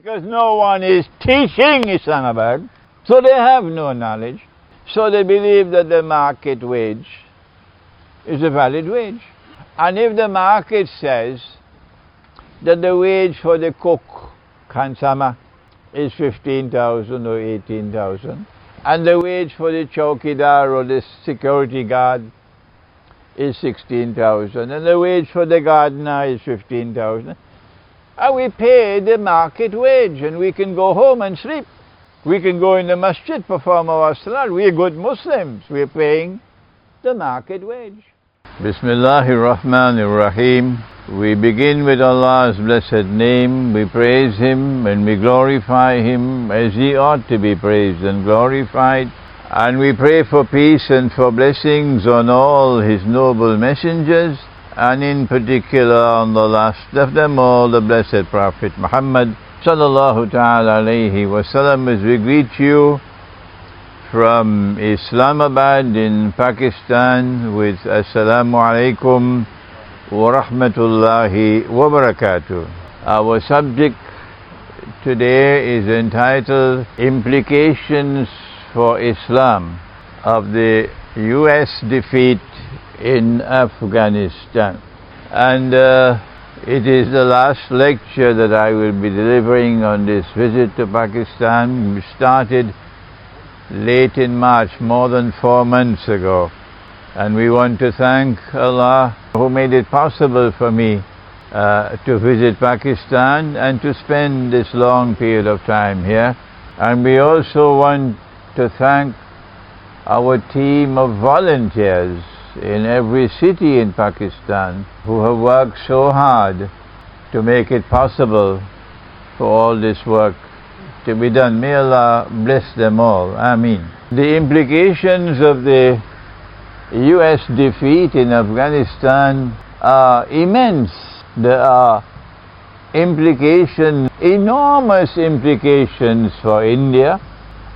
because no one is teaching Islamabad, so they have no knowledge. So they believe that the market wage is a valid wage. And if the market says that the wage for the cook, Khansama, is 15,000 or 18,000, and the wage for the chowkidar or the security guard is 16,000, and the wage for the gardener is 15,000, and we pay the market wage, and we can go home and sleep. We can go in the masjid, perform our salat. We are good Muslims. We are paying the market wage. Bismillahir Rahmanir Rahim. We begin with Allah's blessed name. We praise Him and we glorify Him as He ought to be praised and glorified. And we pray for peace and for blessings on all His noble messengers, and in particular on the last of them all, the blessed Prophet Muhammad sallallahu ta'ala alayhi wasallam, as we greet you from Islamabad in Pakistan with Assalamu alaikum wa rahmatullahi wa barakatuh. Our subject today is entitled Implications for Islam of the US defeat in Afghanistan. And it is the last lecture that I will be delivering on this visit to Pakistan. We started late in March, more than 4 months ago, and we want to thank Allah who made it possible for me to visit Pakistan and to spend this long period of time here. And we also want to thank our team of volunteers in every city in Pakistan who have worked so hard to make it possible for all this work to be done. May Allah bless them all. Ameen. The implications of the US defeat in Afghanistan are immense. There are implications, enormous implications for India,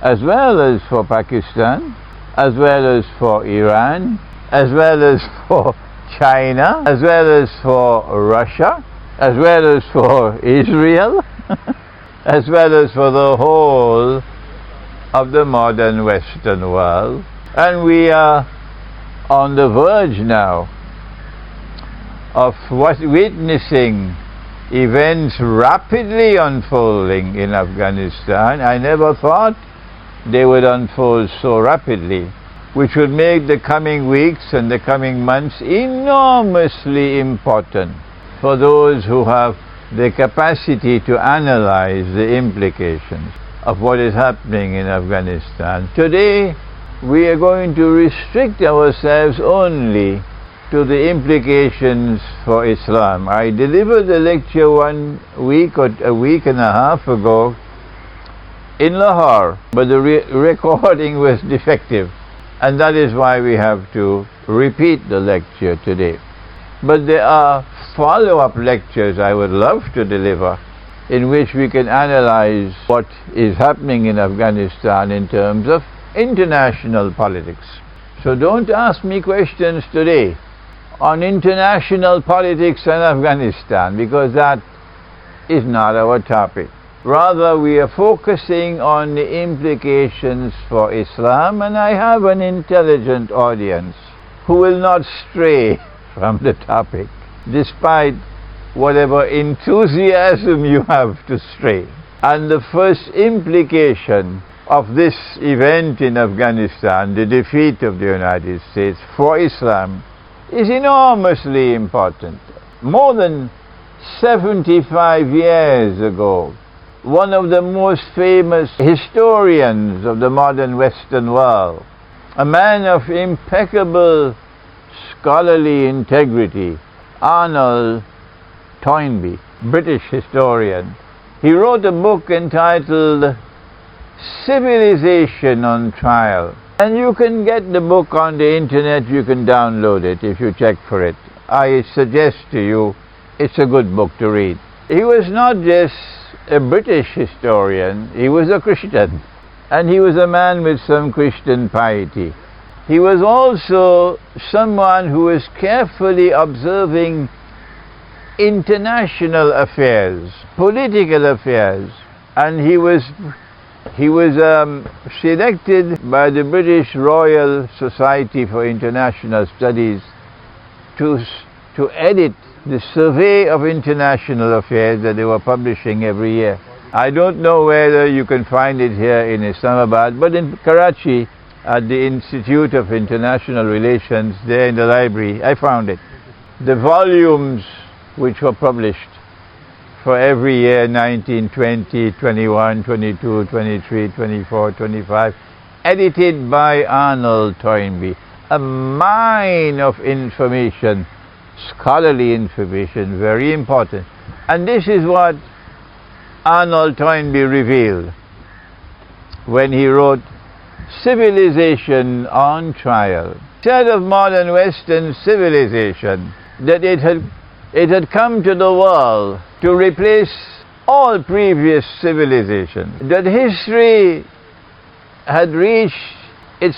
as well as for Pakistan, as well as for Iran, as well as for China, as well as for Russia, as well as for Israel, as well as for the whole of the modern Western world. And we are on the verge now of witnessing events rapidly unfolding in Afghanistan. I never thought they would unfold so rapidly, which would make the coming weeks and the coming months enormously important for those who have the capacity to analyze the implications of what is happening in Afghanistan. Today, we are going to restrict ourselves only to the implications for Islam. I delivered a lecture 1 week or a week and a half ago in Lahore, but the recording was defective, and that is why we have to repeat the lecture today. But there are follow-up lectures I would love to deliver in which we can analyze what is happening in Afghanistan in terms of international politics. So don't ask me questions today on international politics and Afghanistan, because that is not our topic. Rather, we are focusing on the implications for Islam, and I have an intelligent audience who will not stray from the topic, despite whatever enthusiasm you have to stray. And the first implication of this event in Afghanistan, the defeat of the United States for Islam, is enormously important. More than 75 years ago, one of the most famous historians of the modern Western world, a man of impeccable scholarly integrity, Arnold Toynbee, British historian, he wrote a book entitled Civilization on Trial. And you can get the book on the internet, you can download it if you check for it. I suggest to you, it's a good book to read. He was not just a British historian, he was a Christian. And he was a man with some Christian piety. He was also someone who was carefully observing international affairs, political affairs, and he was selected by the British Royal Society for International Studies to edit the survey of international affairs that they were publishing every year. I don't know whether you can find it here in Islamabad, but in Karachi at the Institute of International Relations, there in the library, I found it. The volumes which were published for every year, 19, 20, 21, 22, 23, 24, 25, edited by Arnold Toynbee. A mine of information, scholarly information, very important. And this is what Arnold Toynbee revealed when he wrote Civilization on Trial. He said of modern Western civilization that it had come to the world to replace all previous civilization. That history had reached it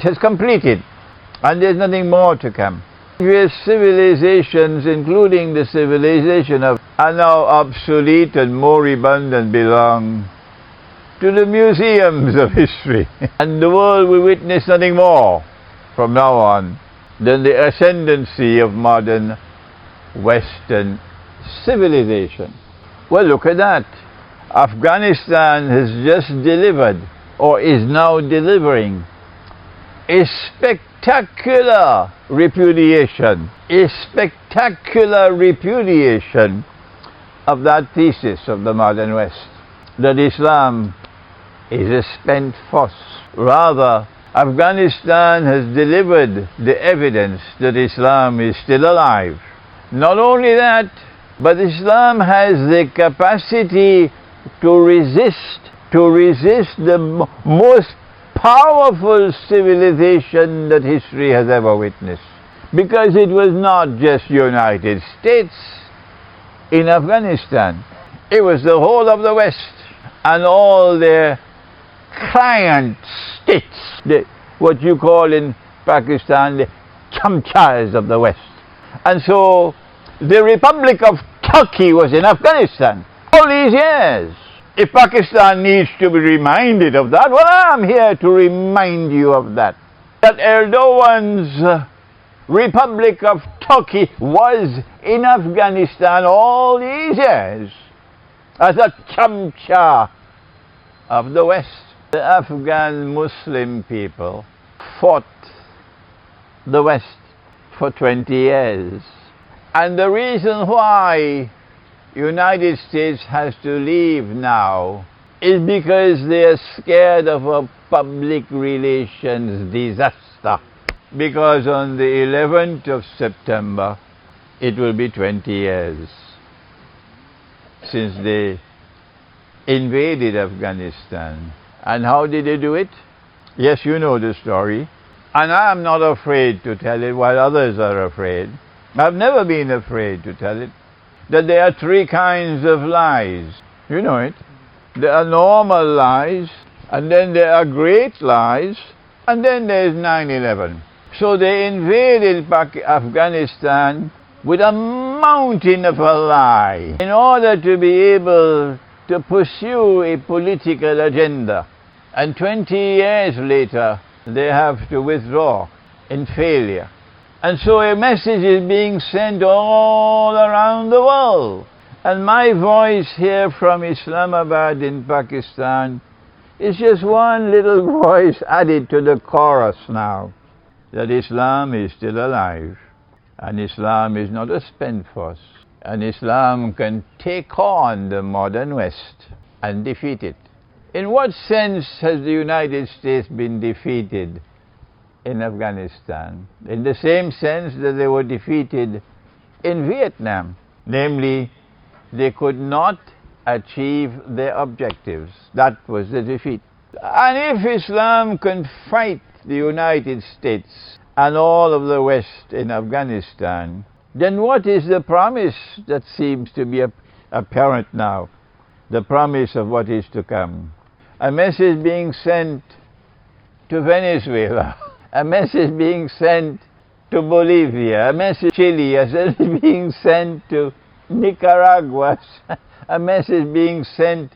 has completed, and there's nothing more to come. Previous civilizations, including the civilization are now obsolete and moribund and belong to the museums of history. And the world will witness nothing more from now on than the ascendancy of modern Western civilization. Well, look at that. Afghanistan has just delivered, or is now delivering, a spectacular repudiation of that thesis of the modern West, that Islam is a spent force. Rather, Afghanistan has delivered the evidence that Islam is still alive. Not only that, but Islam has the capacity to resist the most powerful civilization that history has ever witnessed. Because it was not just United States in Afghanistan. It was the whole of the West and all their client states, what you call in Pakistan the chamchas of the West. And so the Republic of Turkey was in Afghanistan all these years. If Pakistan needs to be reminded of that, well, I'm here to remind you of that. That Erdogan's Republic of Turkey was in Afghanistan all these years as a chamcha of the West. The Afghan Muslim people fought the West for 20 years. And the reason why United States has to leave now is because they are scared of a public relations disaster. Because on the 11th of September, it will be 20 years since they invaded Afghanistan. And how did they do it? Yes, you know the story. And I am not afraid to tell it while others are afraid. I've never been afraid to tell it. That there are three kinds of lies. You know it. There are normal lies, and then there are great lies, and then there's 9/11. So they invaded Afghanistan with a mountain of a lie in order to be able to pursue a political agenda. And 20 years later, they have to withdraw in failure. And so a message is being sent all around the world. And my voice here from Islamabad in Pakistan is just one little voice added to the chorus now. That Islam is still alive. And Islam is not a spent force. And Islam can take on the modern West and defeat it. In what sense has the United States been defeated in Afghanistan? In the same sense that they were defeated in Vietnam. Namely, they could not achieve their objectives. That was the defeat. And if Islam can fight the United States and all of the West in Afghanistan, then what is the promise that seems to be apparent now? The promise of what is to come. A message being sent to Venezuela, a message being sent to Bolivia, a message to Chile, a message being sent to Nicaragua, a message being sent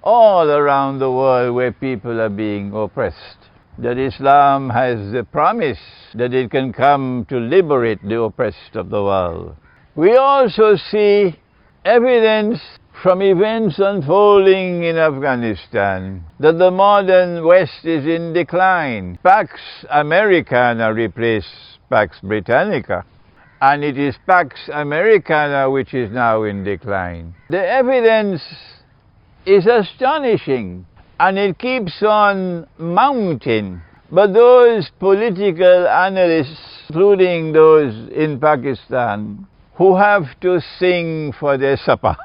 all around the world where people are being oppressed. That Islam has the promise that it can come to liberate the oppressed of the world. We also see evidence from events unfolding in Afghanistan that the modern West is in decline. Pax Americana replaced Pax Britannica, and it is Pax Americana which is now in decline. The evidence is astonishing, and it keeps on mounting. But those political analysts, including those in Pakistan, who have to sing for their supper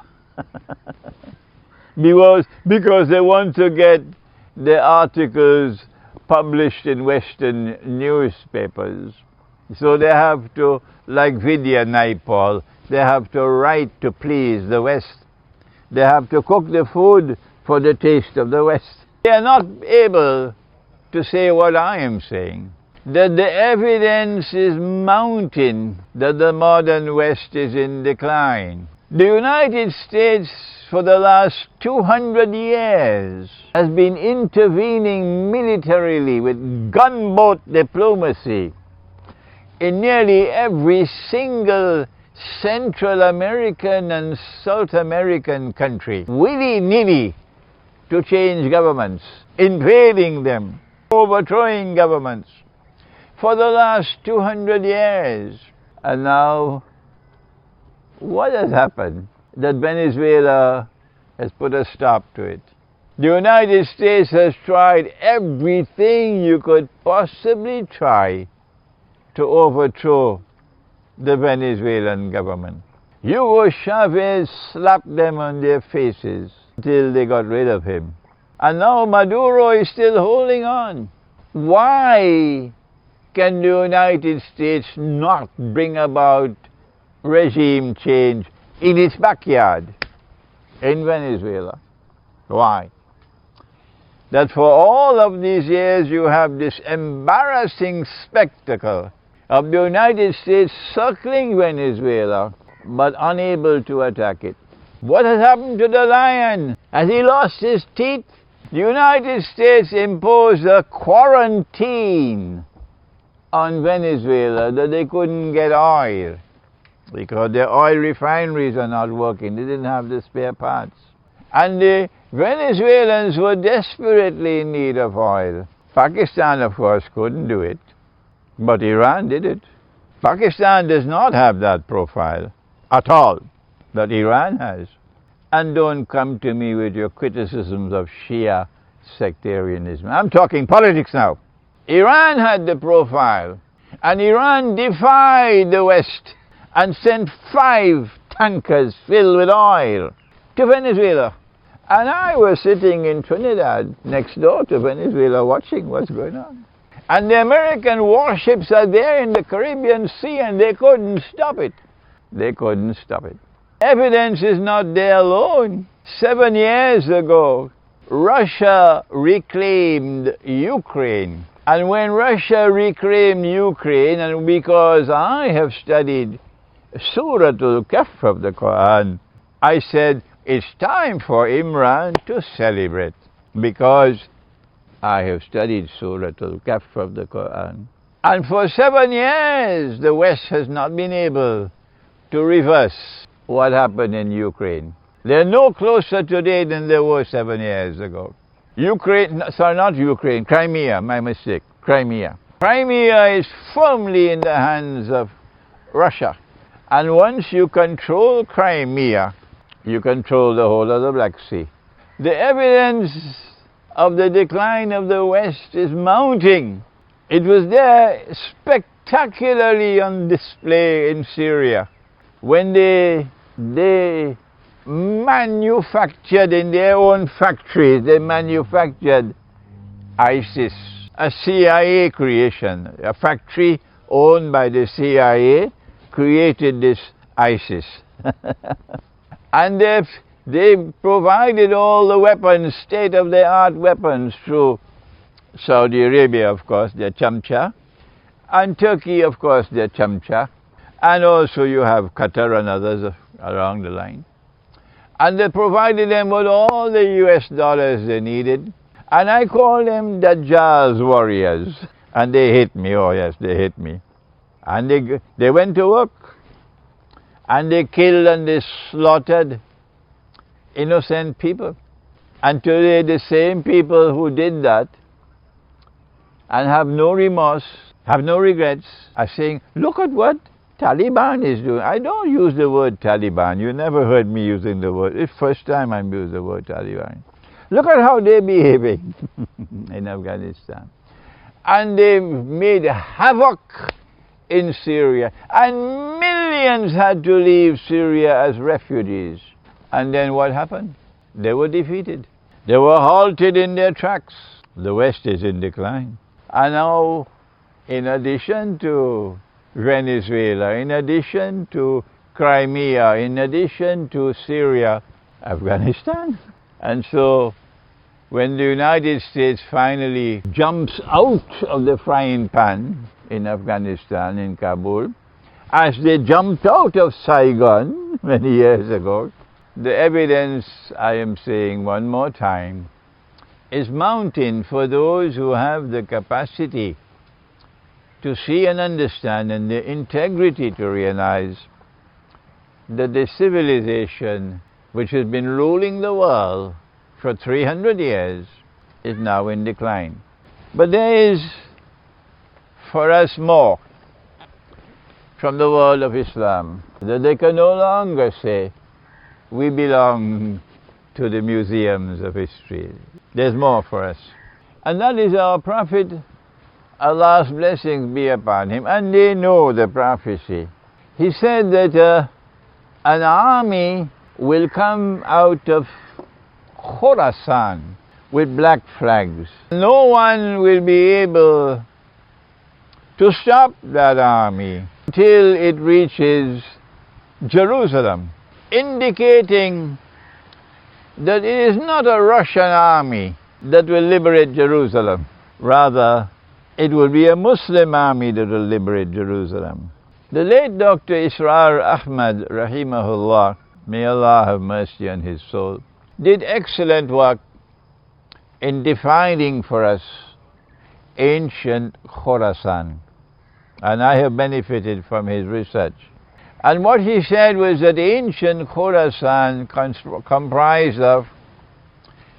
because they want to get the articles published in Western newspapers. So they have to, like Vidya Naipal, they have to write to please the West. They have to cook the food for the taste of the West. They are not able to say what I am saying, that the evidence is mounting that the modern West is in decline. The United States, for the last 200 years, has been intervening militarily with gunboat diplomacy in nearly every single Central American and South American country, willy-nilly, to change governments, invading them, overthrowing governments for the last 200 years. And now, what has happened? That Venezuela has put a stop to it. The United States has tried everything you could possibly try to overthrow the Venezuelan government. Hugo Chavez slapped them on their faces until they got rid of him. And now Maduro is still holding on. Why can the United States not bring about regime change in its backyard in Venezuela? Why? That for all of these years you have this embarrassing spectacle of the United States circling Venezuela but unable to attack it. What has happened to the lion? Has he lost his teeth? The United States imposed a quarantine on Venezuela that they couldn't get oil because their oil refineries are not working. They didn't have the spare parts. And the Venezuelans were desperately in need of oil. Pakistan, of course, couldn't do it, but Iran did it. Pakistan does not have that profile at all that Iran has. And don't come to me with your criticisms of Shia sectarianism. I'm talking politics now. Iran had the profile, and Iran defied the West and sent 5 tankers filled with oil to Venezuela. And I was sitting in Trinidad next door to Venezuela watching what's going on. And the American warships are there in the Caribbean Sea, and they couldn't stop it. They couldn't stop it. Evidence is not there alone. 7 years ago, Russia reclaimed Ukraine. And when Russia reclaimed Ukraine, and because I have studied Surah Al-Kahf of the Quran, I said, it's time for Imran to celebrate, because I have studied Surah Al-Kahf of the Quran. And for 7 years, the West has not been able to reverse what happened in Ukraine. They're no closer today than they were 7 years ago. Crimea, my mistake, Crimea. Crimea is firmly in the hands of Russia. And once you control Crimea, you control the whole of the Black Sea. The evidence of the decline of the West is mounting. It was there spectacularly on display in Syria when they manufactured in their own factories, they manufactured ISIS, a CIA creation. A factory owned by the CIA created this ISIS. And they provided all the weapons, state-of-the-art weapons, through Saudi Arabia, of course, their chamcha, and Turkey, of course, their chamcha, and also you have Qatar and others along the line. And they provided them with all the US dollars they needed. And I call them Dajjal's warriors. And they hit me, oh yes, they hit me. And they went to work. And they killed and they slaughtered innocent people. And today the same people who did that and have no remorse, have no regrets, are saying, look at what Taliban is doing. I don't use the word Taliban. You never heard me using the word. It's the first time I'm using the word Taliban. Look at how they're behaving in Afghanistan. And they've made havoc in Syria. And millions had to leave Syria as refugees. And then what happened? They were defeated. They were halted in their tracks. The West is in decline. And now, in addition to Venezuela, in addition to Crimea, in addition to Syria, Afghanistan. And so, when the United States finally jumps out of the frying pan in Afghanistan, in Kabul, as they jumped out of Saigon many years ago, the evidence, I am saying one more time, is mounting for those who have the capacity to see and understand and the integrity to realize that the civilization which has been ruling the world for 300 years is now in decline. But there is for us more from the world of Islam, that they can no longer say we belong to the museums of history. There's more for us. And that is our Prophet, Allah's blessings be upon him, and they know the prophecy. He said that an army will come out of Khorasan with black flags. No one will be able to stop that army until it reaches Jerusalem, indicating that it is not a Russian army that will liberate Jerusalem. Rather, it will be a Muslim army that will liberate Jerusalem. The late Dr. Israr Ahmad, rahimahullah, may Allah have mercy on his soul, did excellent work in defining for us ancient Khorasan. And I have benefited from his research. And what he said was that ancient Khorasan comprised of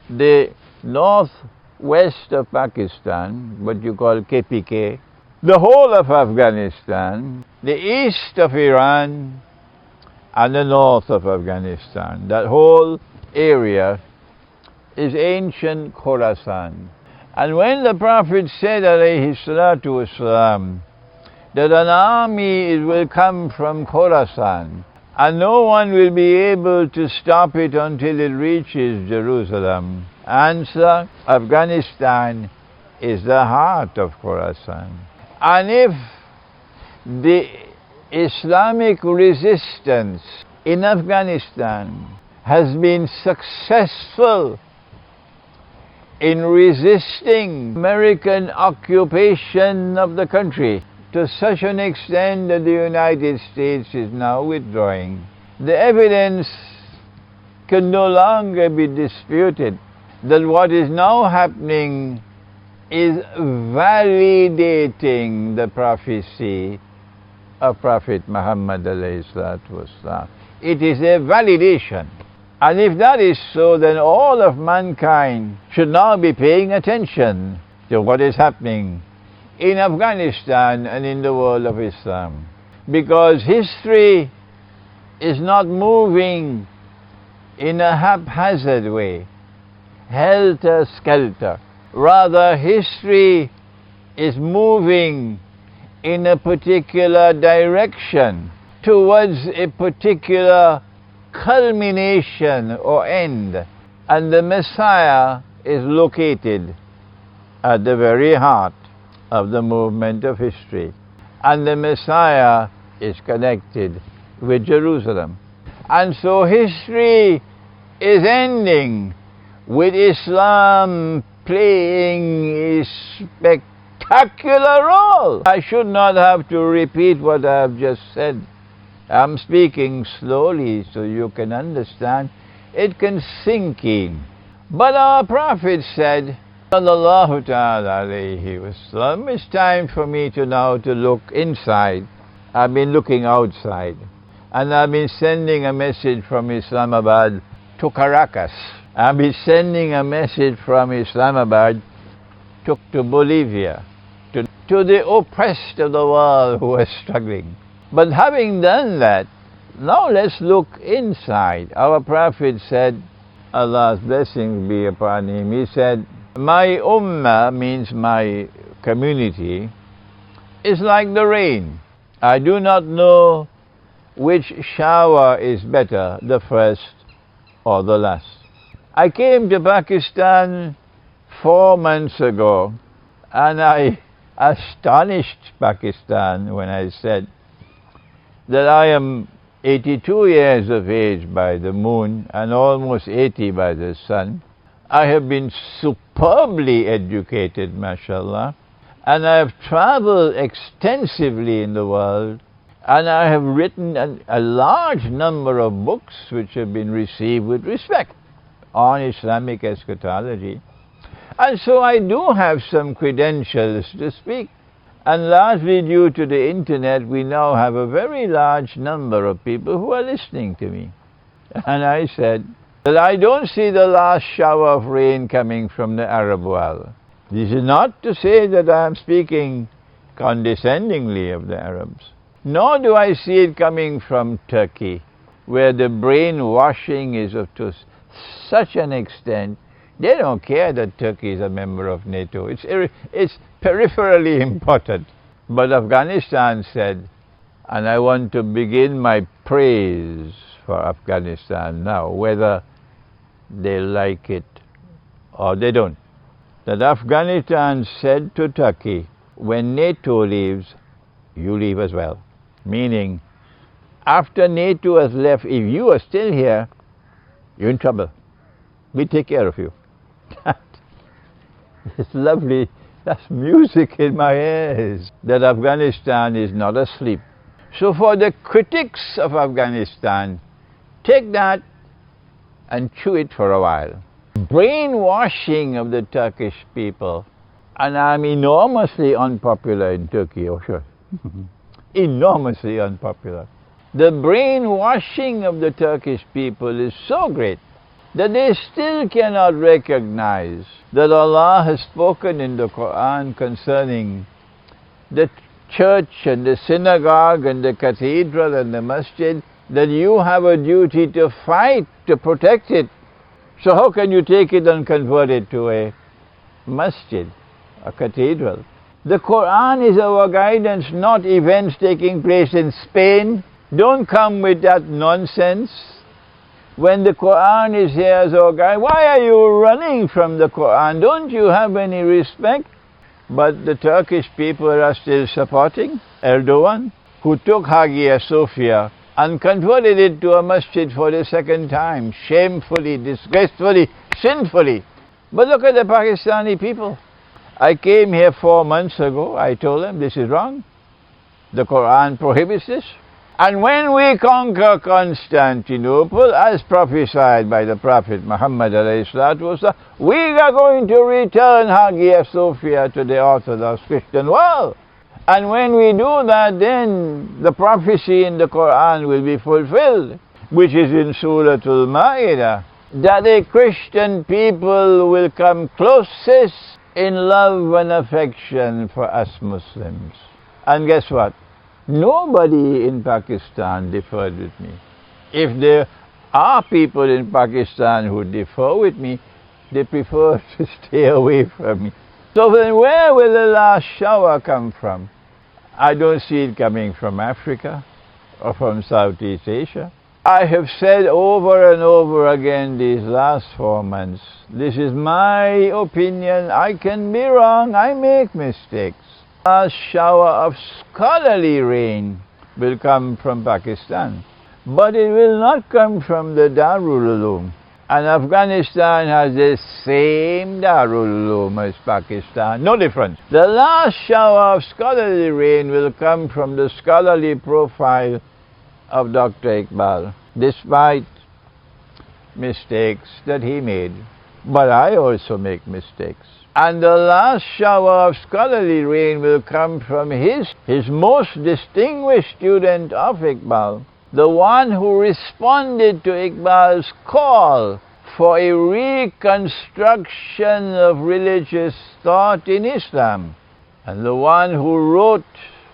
the northwest of Pakistan, what you call KPK, the whole of Afghanistan, the east of Iran, and the north of Afghanistan. That whole area is ancient Khorasan. And when the Prophet said, alayhi salatu wasalam, that an army will come from Khorasan, and no one will be able to stop it until it reaches Jerusalem. Answer, Afghanistan is the heart of Khorasan. And if the Islamic resistance in Afghanistan has been successful in resisting American occupation of the country to such an extent that the United States is now withdrawing, the evidence can no longer be disputed that what is now happening is validating the prophecy of Prophet Muhammad alayhi salatu wasalam. It is a validation. And if that is so, then all of mankind should now be paying attention to what is happening in Afghanistan and in the world of Islam. Because history is not moving in a haphazard way, helter-skelter. Rather, history is moving in a particular direction towards a particular culmination or end. And the Messiah is located at the very heart of the movement of history. And the Messiah is connected with Jerusalem. And so history is ending with Islam playing a spectacular role. I should not have to repeat what I have just said. I'm speaking slowly so you can understand. It can sink in. But our Prophet said, Sallallahu ta'ala alayhi wasallam, it's time for me now to look inside. I've been looking outside. And I've been sending a message from Islamabad to Caracas. I've been sending a message from Islamabad to Bolivia, to the oppressed of the world who are struggling. But having done that, now let's look inside. Our Prophet said, Allah's blessings be upon him, he said, my ummah, means my community, is like the rain. I do not know which shower is better, the first or the last. I came to Pakistan 4 months ago, and I astonished Pakistan when I said that I am 82 years of age by the moon and almost 80 by the sun. I have been superbly educated, mashallah, and I have traveled extensively in the world, and I have written a large number of books which have been received with respect on Islamic eschatology. And so I do have some credentials to speak. And largely due to the internet, we now have a very large number of people who are listening to me. And I said that I don't see the last shower of rain coming from the Arab world. This is not to say that I am speaking condescendingly of the Arabs. Nor do I see it coming from Turkey, where the brainwashing is to such an extent. They don't care that Turkey is a member of NATO. It's peripherally important. But Afghanistan said, and I want to begin my praise for Afghanistan now, whether they like it or they don't, that Afghanistan said to Turkey, when NATO leaves, you leave as well. Meaning, after NATO has left, if you are still here, you're in trouble. We take care of you. It's lovely. That's music in my ears. That Afghanistan is not asleep. So for the critics of Afghanistan, take that and chew it for a while. Brainwashing of the Turkish people. And I'm enormously unpopular in Turkey, oh sure. Enormously unpopular. The brainwashing of the Turkish people is so great that they still cannot recognize that Allah has spoken in the Quran concerning the church and the synagogue and the cathedral and the masjid, that you have a duty to fight to protect it. So how can you take it and convert it to a masjid, a cathedral? The Quran is our guidance, not events taking place in Spain. Don't come with that nonsense. When the Quran is here as our guide, why are you running from the Quran? Don't you have any respect? But the Turkish people are still supporting Erdogan, who took Hagia Sophia and converted it to a masjid for the second time, shamefully, disgracefully, sinfully. But look at the Pakistani people. I came here 4 months ago. I told them this is wrong. The Quran prohibits this. And when we conquer Constantinople, as prophesied by the Prophet Muhammad ﷺ, we are going to return Hagia Sophia to the Orthodox Christian world. And when we do that, then the prophecy in the Quran will be fulfilled, which is in Surah Al-Ma'idah, that the Christian people will come closest in love and affection for us Muslims. And guess what? Nobody in Pakistan differed with me. If there are people in Pakistan who differ with me, they prefer to stay away from me. So then where will the last shower come from? I don't see it coming from Africa or from Southeast Asia. I have said over and over again these last 4 months, this is my opinion, I can be wrong, I make mistakes. A shower of scholarly rain will come from Pakistan, but it will not come from the Darul Uloom. And Afghanistan has the same Darul Uloom as Pakistan, no difference. The last shower of scholarly rain will come from the scholarly profile of Dr. Iqbal, despite mistakes that he made. But I also make mistakes. And the last shower of scholarly rain will come from his most distinguished student of Iqbal, the one who responded to Iqbal's call for a reconstruction of religious thought in Islam, and the one who wrote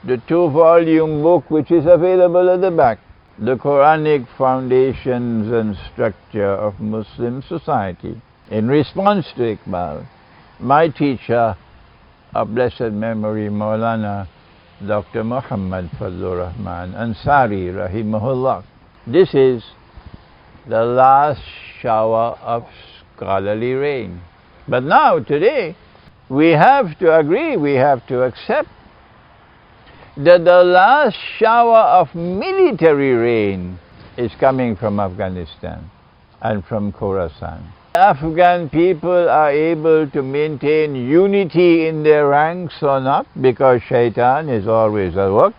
the 2-volume book which is available at the back, The Quranic Foundations and Structure of Muslim Society, in response to Iqbal. My teacher of blessed memory, Maulana Dr. Muhammad Fazlur Rahman Ansari Rahimahullah. This is the last shower of scholarly rain. But now, today, we have to agree, we have to accept that the last shower of military rain is coming from Afghanistan and from Khorasan. Afghan people are able to maintain unity in their ranks or not, because Shaitan is always at work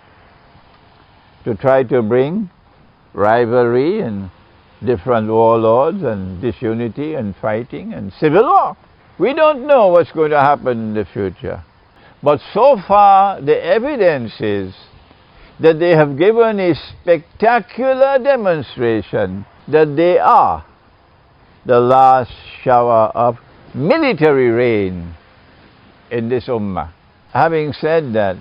to try to bring rivalry and different warlords and disunity and fighting and civil war. We don't know what's going to happen in the future. But so far, the evidence is that they have given a spectacular demonstration that they are the last shower of military rain in this ummah. Having said that,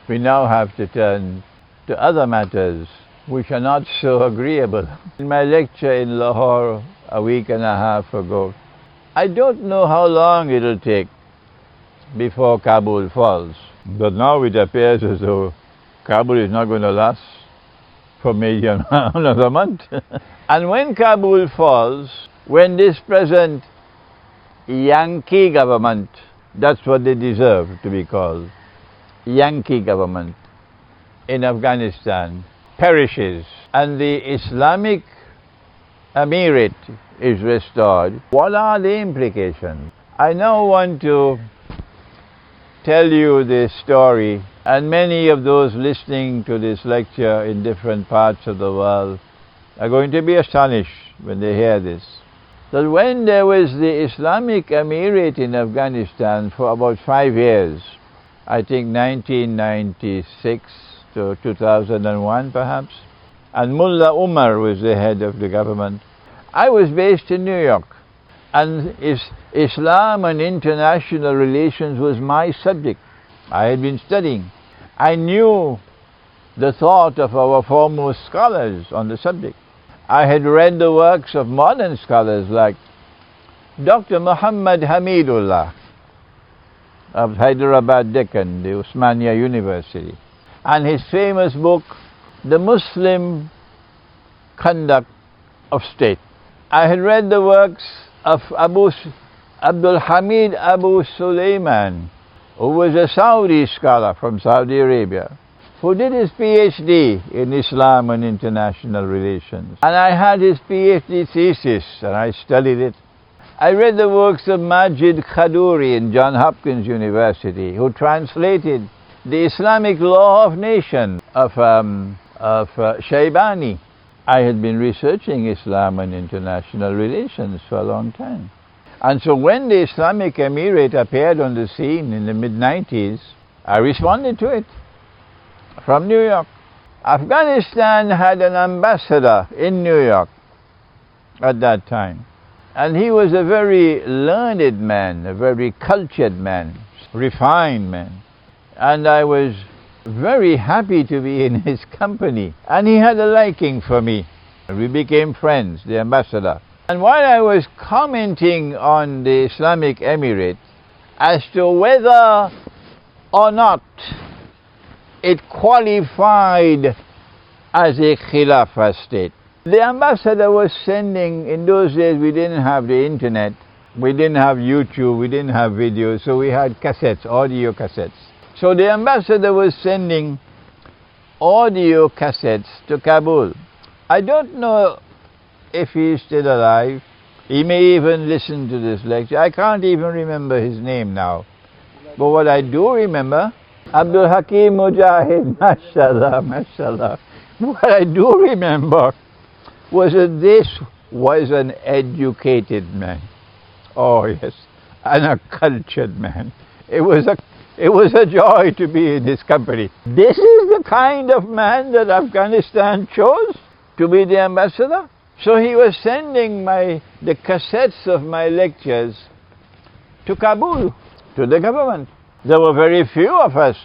we now have to turn to other matters which are not so agreeable. In my lecture in Lahore a week and a half ago, I don't know how long it'll take before Kabul falls. But now it appears as though Kabul is not going to last for maybe another month. And when Kabul falls, when this present Yankee government, that's what they deserve to be called, Yankee government in Afghanistan, perishes and the Islamic Emirate is restored, what are the implications? I now want to tell you this story, and many of those listening to this lecture in different parts of the world are going to be astonished when they hear this. That when there was the Islamic Emirate in Afghanistan for about 5 years, I think 1996 to 2001 perhaps, and Mullah Umar was the head of the government, I was based in New York, and Islam and international relations was my subject. I had been studying. I knew the thought of our foremost scholars on the subject. I had read the works of modern scholars like Dr. Muhammad Hamidullah of Hyderabad, Deccan, the Osmania University, and his famous book, The Muslim Conduct of State. I had read the works of Abdul Hamid Abu Sulaiman, who was a Saudi scholar from Saudi Arabia, who did his PhD in Islam and international relations. And I had his PhD thesis, and I studied it. I read the works of Majid Khadouri in Johns Hopkins University, who translated the Islamic Law of Nations of Shaybani. I had been researching Islam and international relations for a long time. And so when the Islamic Emirate appeared on the scene in the mid-90s, I responded to it from New York. Afghanistan had an ambassador in New York at that time. And he was a very learned man, a very cultured man, refined man. And I was very happy to be in his company. And he had a liking for me. We became friends, the ambassador. And while I was commenting on the Islamic Emirate as to whether or not it qualified as a Khilafah state, the ambassador was sending, in those days we didn't have the internet, we didn't have YouTube, we didn't have video, so we had cassettes, audio cassettes. So the ambassador was sending audio cassettes to Kabul. I don't know if he is still alive. He may even listen to this lecture. I can't even remember his name now. But what I do remember, Abdul Hakim Mujahid, mashallah, mashallah. what I do remember was that this was an educated man. Oh yes, and a cultured man. It was a joy to be in his company. This is the kind of man that Afghanistan chose to be the ambassador. So he was sending the cassettes of my lectures to Kabul, to the government. There were very few of us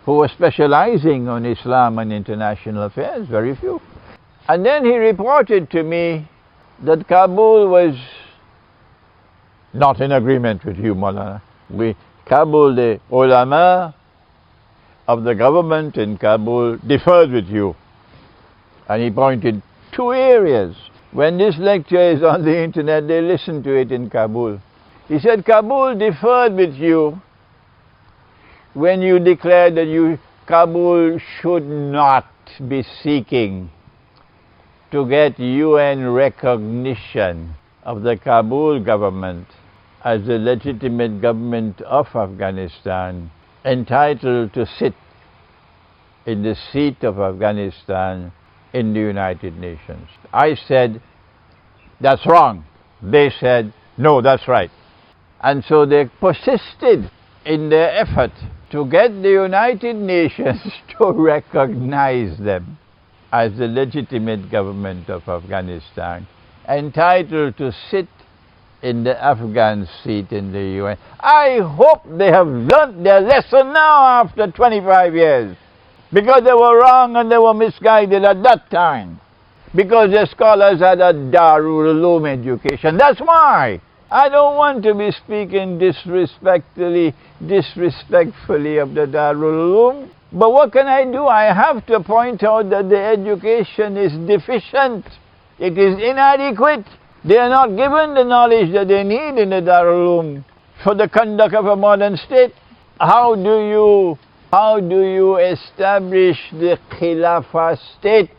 who were specializing on Islam and international affairs, very few. And then he reported to me that Kabul was not in agreement with you, Maulana. Kabul, the ulama of the government in Kabul differed with you. And he pointed two areas. When this lecture is on the internet, they listen to it in Kabul. He said, Kabul differed with you when you declared that Kabul should not be seeking to get UN recognition of the Kabul government as the legitimate government of Afghanistan, entitled to sit in the seat of Afghanistan in the United Nations. I said, that's wrong. They said, no, that's right. And so they persisted in their effort to get the United Nations to recognize them as the legitimate government of Afghanistan, entitled to sit in the Afghan seat in the UN. I hope they have learnt their lesson now after 25 years, because they were wrong and they were misguided at that time, because the scholars had a Darul Uloom education. That's why. I don't want to be speaking disrespectfully of the Darul Uloom. But what can I do? I have to point out that the education is deficient. It is inadequate. They are not given the knowledge that they need in the Darul Uloom for the conduct of a modern state. How do you establish the Khilafah state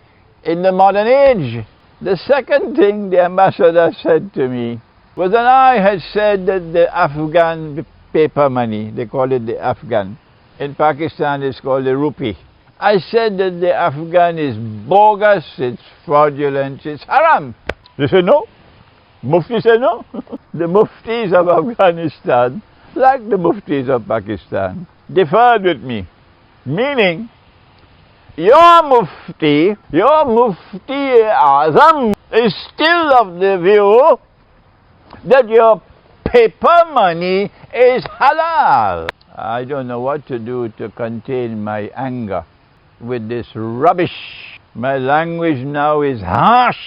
in the modern age? The second thing the ambassador said to me was that I had said that the Afghan paper money, they call it the Afghan, in Pakistan it's called the rupee. I said that the Afghan is bogus, it's fraudulent, it's haram. They said no. Mufti said no. The muftis of Afghanistan, like the muftis of Pakistan, differed with me. Meaning, your mufti Azam is still of the view that your paper money is halal. I don't know what to do to contain my anger with this rubbish. My language now is harsh,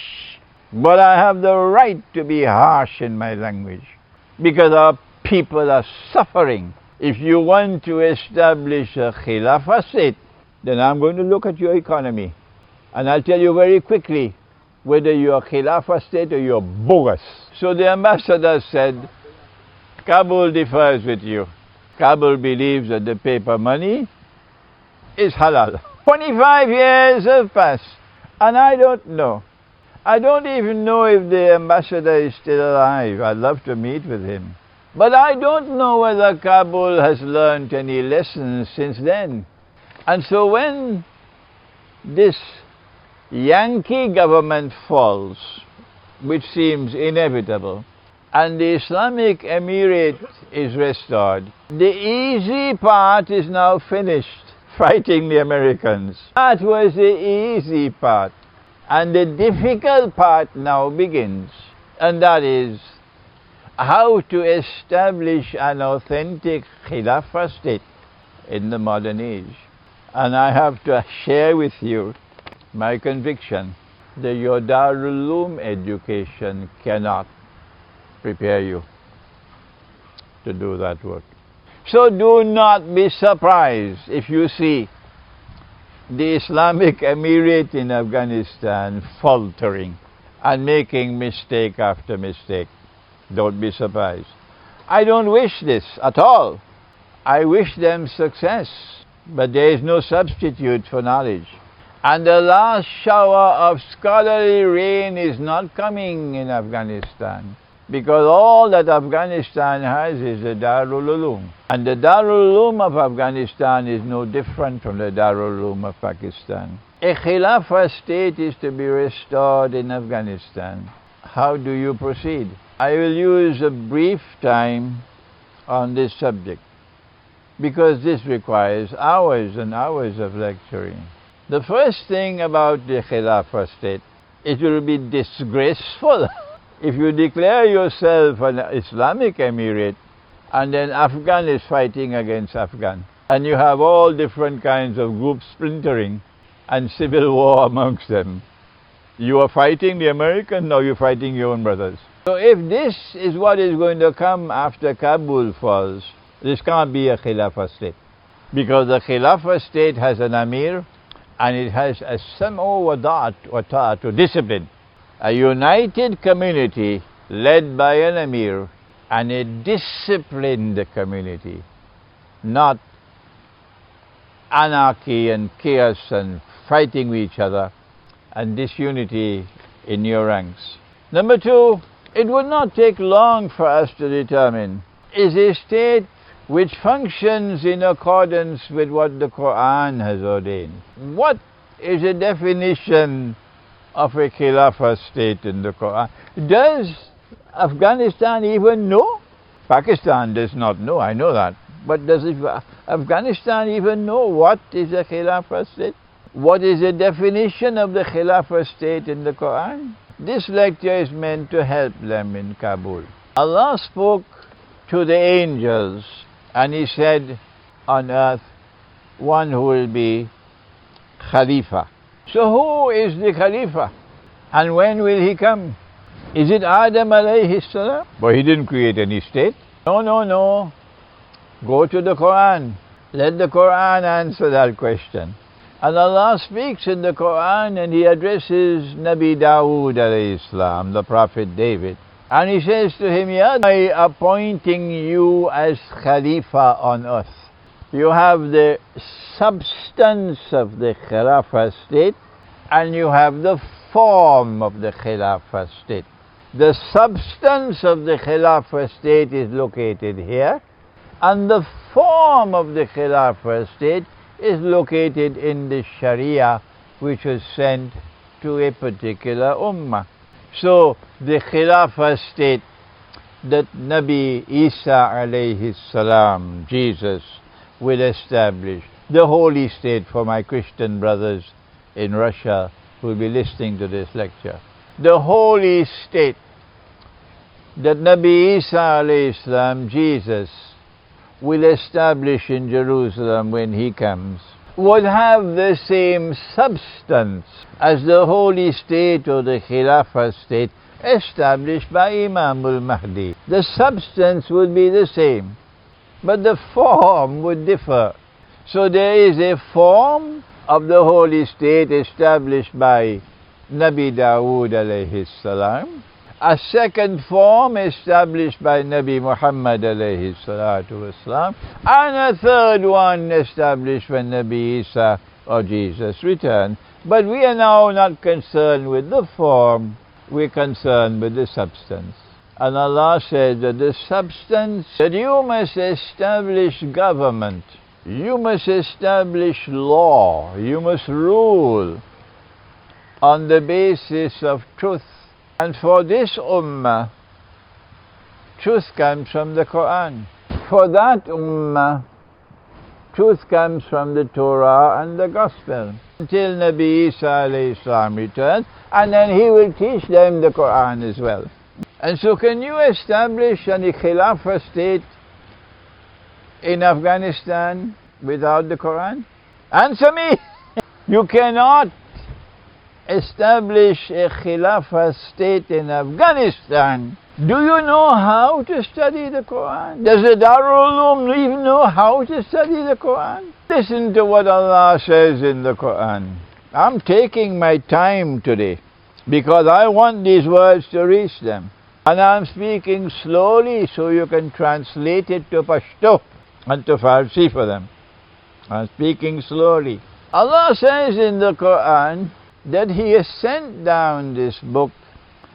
but I have the right to be harsh in my language, because our people are suffering. If you want to establish a Khilafah state, then I'm going to look at your economy, and I'll tell you very quickly whether you're a Khilafah state or you're bogus. So the ambassador said, Kabul differs with you. Kabul believes that the paper money is halal. 25 years have passed, and I don't know. I don't even know if the ambassador is still alive. I'd love to meet with him. But I don't know whether Kabul has learned any lessons since then. And so when this Yankee government falls, which seems inevitable, and the Islamic Emirate is restored, the easy part is now finished, fighting the Americans. That was the easy part. And the difficult part now begins, and that is how to establish an authentic Khilafah state in the modern age. And I have to share with you my conviction that your Darul Uloom education cannot prepare you to do that work. So do not be surprised if you see the Islamic Emirate in Afghanistan faltering and making mistake after mistake. Don't be surprised. I don't wish this at all. I wish them success, but there is no substitute for knowledge. And the last shower of scholarly rain is not coming in Afghanistan, because all that Afghanistan has is the Darul Uloom. And the Darul Uloom of Afghanistan is no different from the Darul Uloom of Pakistan. A Khilafah state is to be restored in Afghanistan. How do you proceed? I will use a brief time on this subject because this requires hours and hours of lecturing. The first thing about the Khilafah state, it will be disgraceful if you declare yourself an Islamic emirate and then Afghan is fighting against Afghan. And you have all different kinds of groups splintering and civil war amongst them. You are fighting the Americans, now you're fighting your own brothers. So if this is what is going to come after Kabul falls, this can't be a Khilafah state. Because the Khilafah state has an Amir and it has a sam'u wa ta'at or discipline. A united community led by an Amir and a disciplined community. Not anarchy and chaos and fighting with each other and disunity in your ranks. Number two, it would not take long for us to determine is a state which functions in accordance with what the Quran has ordained. What is a definition of a Khilafah state in the Quran? Does Afghanistan even know? Pakistan does not know, I know that. But does Afghanistan even know what is a Khilafah state? What is the definition of the Khilafah state in the Quran? This lecture is meant to help them in Kabul. Allah spoke to the angels and He said, on earth, one who will be Khalifa. So who is the Khalifa? And when will he come? Is it Adam alayhi salam? But he didn't create any state. No. Go to the Quran. Let the Quran answer that question. And Allah speaks in the Quran and He addresses Nabi Dawood alayhi salam, the Prophet David. And He says to him, "Ya, I appointing you as Khalifa on earth." You have the substance of the Khilafah state and you have the form of the Khilafah state. The substance of the Khilafah state is located here, and the form of the Khilafah state is located in the Sharia, which was sent to a particular ummah. So the Khilafah state that Nabi Isa alayhi salam, Jesus, will establish, the holy state for my Christian brothers in Russia who will be listening to this lecture. The holy state that Nabi Isa alayhi salam, Jesus, will establish in Jerusalem when he comes, would have the same substance as the holy state or the Khilafah state established by Imam al-Mahdi. The substance would be the same, but the form would differ. So there is a form of the holy state established by Nabi Dawood alayhi salam, a second form established by Nabi Muhammad alayhi salatu wasalam, and a third one established when Nabi Isa or Jesus returned. But we are now not concerned with the form, we're concerned with the substance. And Allah said that the substance, that you must establish government, you must establish law, you must rule on the basis of truth. And for this ummah, truth comes from the Quran. For that ummah, truth comes from the Torah and the Gospel. Until Nabi Isa alayhi salam returns, and then he will teach them the Quran as well. And so can you establish a Khilafah state in Afghanistan without the Quran? Answer me! You cannot establish a Khilafah state in Afghanistan. Do you know how to study the Quran? Does the Darul Uloom even know how to study the Quran? Listen to what Allah says in the Quran. I'm taking my time today because I want these words to reach them. And I'm speaking slowly so you can translate it to Pashto and to Farsi for them. I'm speaking slowly. Allah says in the Quran that He has sent down this book.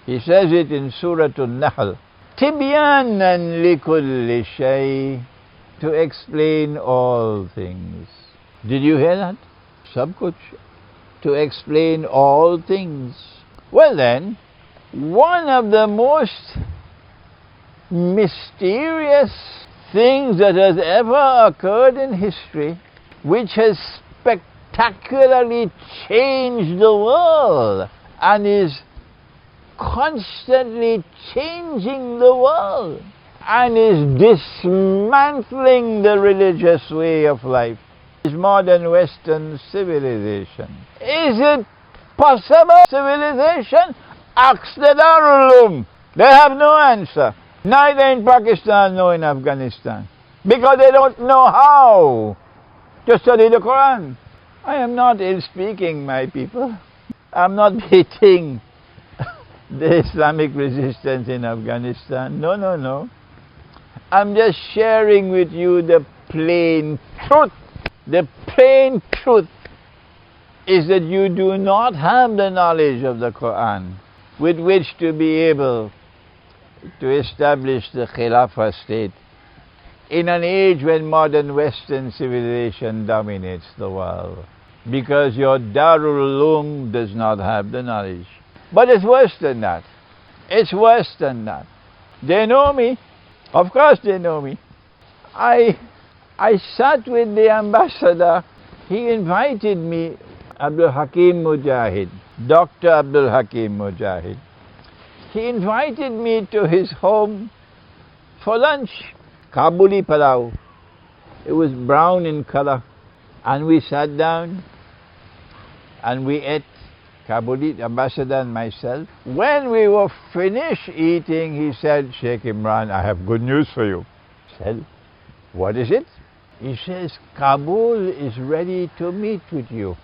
He says it in Surah An-Nahl, Tibyanan likulli shay, to explain all things. Did you hear that? Sab kuch. to explain all things. Well then, one of the most mysterious things that has ever occurred in history, which has spectacularly changed the world and is constantly changing the world and is dismantling the religious way of life, is modern Western civilization. Is it possible civilization? Ask the Darul Uloom. They have no answer. Neither in Pakistan nor in Afghanistan. Because they don't know how to study the Quran. I am not ill-speaking, my people. I'm not hating the Islamic resistance in Afghanistan. No, no, no. I'm just sharing with you the plain truth. The plain truth is that you do not have the knowledge of the Quran with which to be able to establish the Khilafah state in an age when modern Western civilization dominates the world. Because your Darul Uloom does not have the knowledge. But it's worse than that. It's worse than that. They know me. Of course they know me. I sat with the ambassador. He invited me, Abdul Hakim Mujahid, Dr. Abdul Hakim Mujahid. He invited me to his home for lunch. Kabuli palau. It was brown in color. And we sat down and we ate. Kabuli, ambassador and myself. When we were finished eating, he said, Sheikh Imran, I have good news for you. I said, what is it? He says, Kabul is ready to meet with you,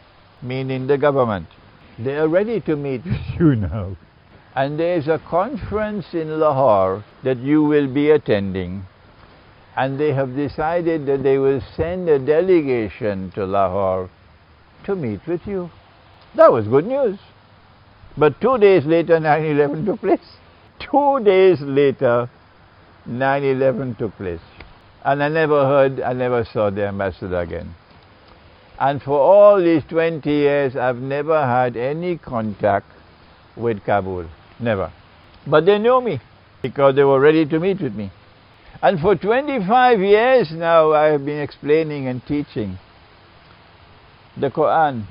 meaning the government. They are ready to meet with you now. And there is a conference in Lahore that you will be attending. And they have decided that they will send a delegation to Lahore to meet with you. That was good news. But 2 days later, 9/11 took place. 2 days later, 9/11 took place. And I never saw the ambassador again. And for all these 20 years, I've never had any contact with Kabul. Never. But they know me because they were ready to meet with me. And for 25 years now, I have been explaining and teaching the Quran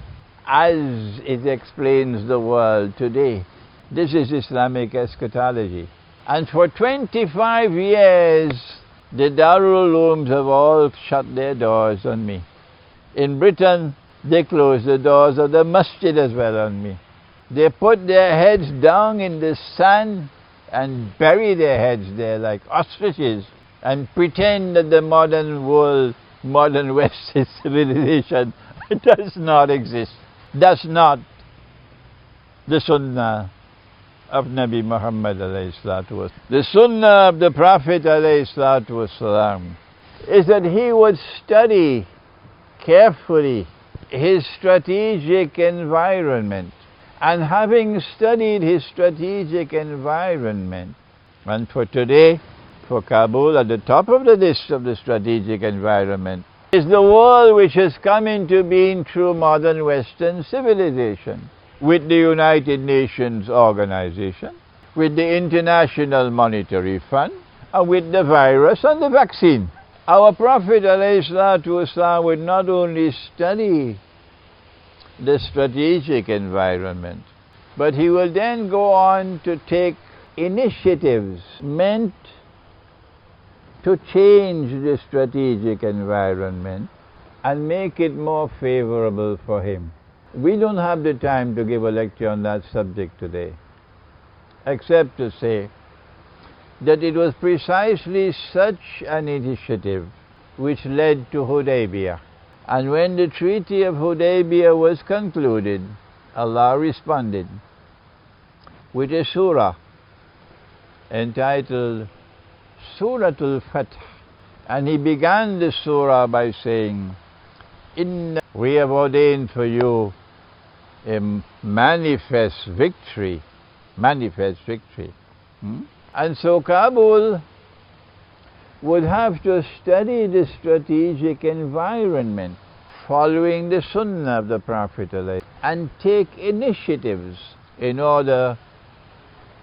as it explains the world today. This is Islamic eschatology. And for 25 years, the Darul Ulooms have all shut their doors on me. In Britain, they closed the doors of the masjid as well on me. They put their heads down in the sand and bury their heads there like ostriches and pretend that the modern world, modern Western civilization does not exist. That's not the Sunnah of Nabi Muhammad alayhi salatu wasalam. The Sunnah of the Prophet alayhi salatu wasalam is that he would study carefully his strategic environment. And having studied his strategic environment, and for today, for Kabul, at the top of the list of the strategic environment, is the world which has come into being through modern Western civilization, with the United Nations organization, with the International Monetary Fund, and with the virus and the vaccine. Our Prophet ﷺ would not only study the strategic environment, but he will then go on to take initiatives meant to change the strategic environment and make it more favorable for him. We don't have the time to give a lecture on that subject today, except to say that it was precisely such an initiative which led to Hudaybiyah. And when the Treaty of Hudaybiyah was concluded, Allah responded with a surah entitled Suratul Fath. And he began the surah by saying, we have ordained for you a manifest victory. Manifest victory. And so Kabul would have to study the strategic environment following the Sunnah of the Prophet and take initiatives in order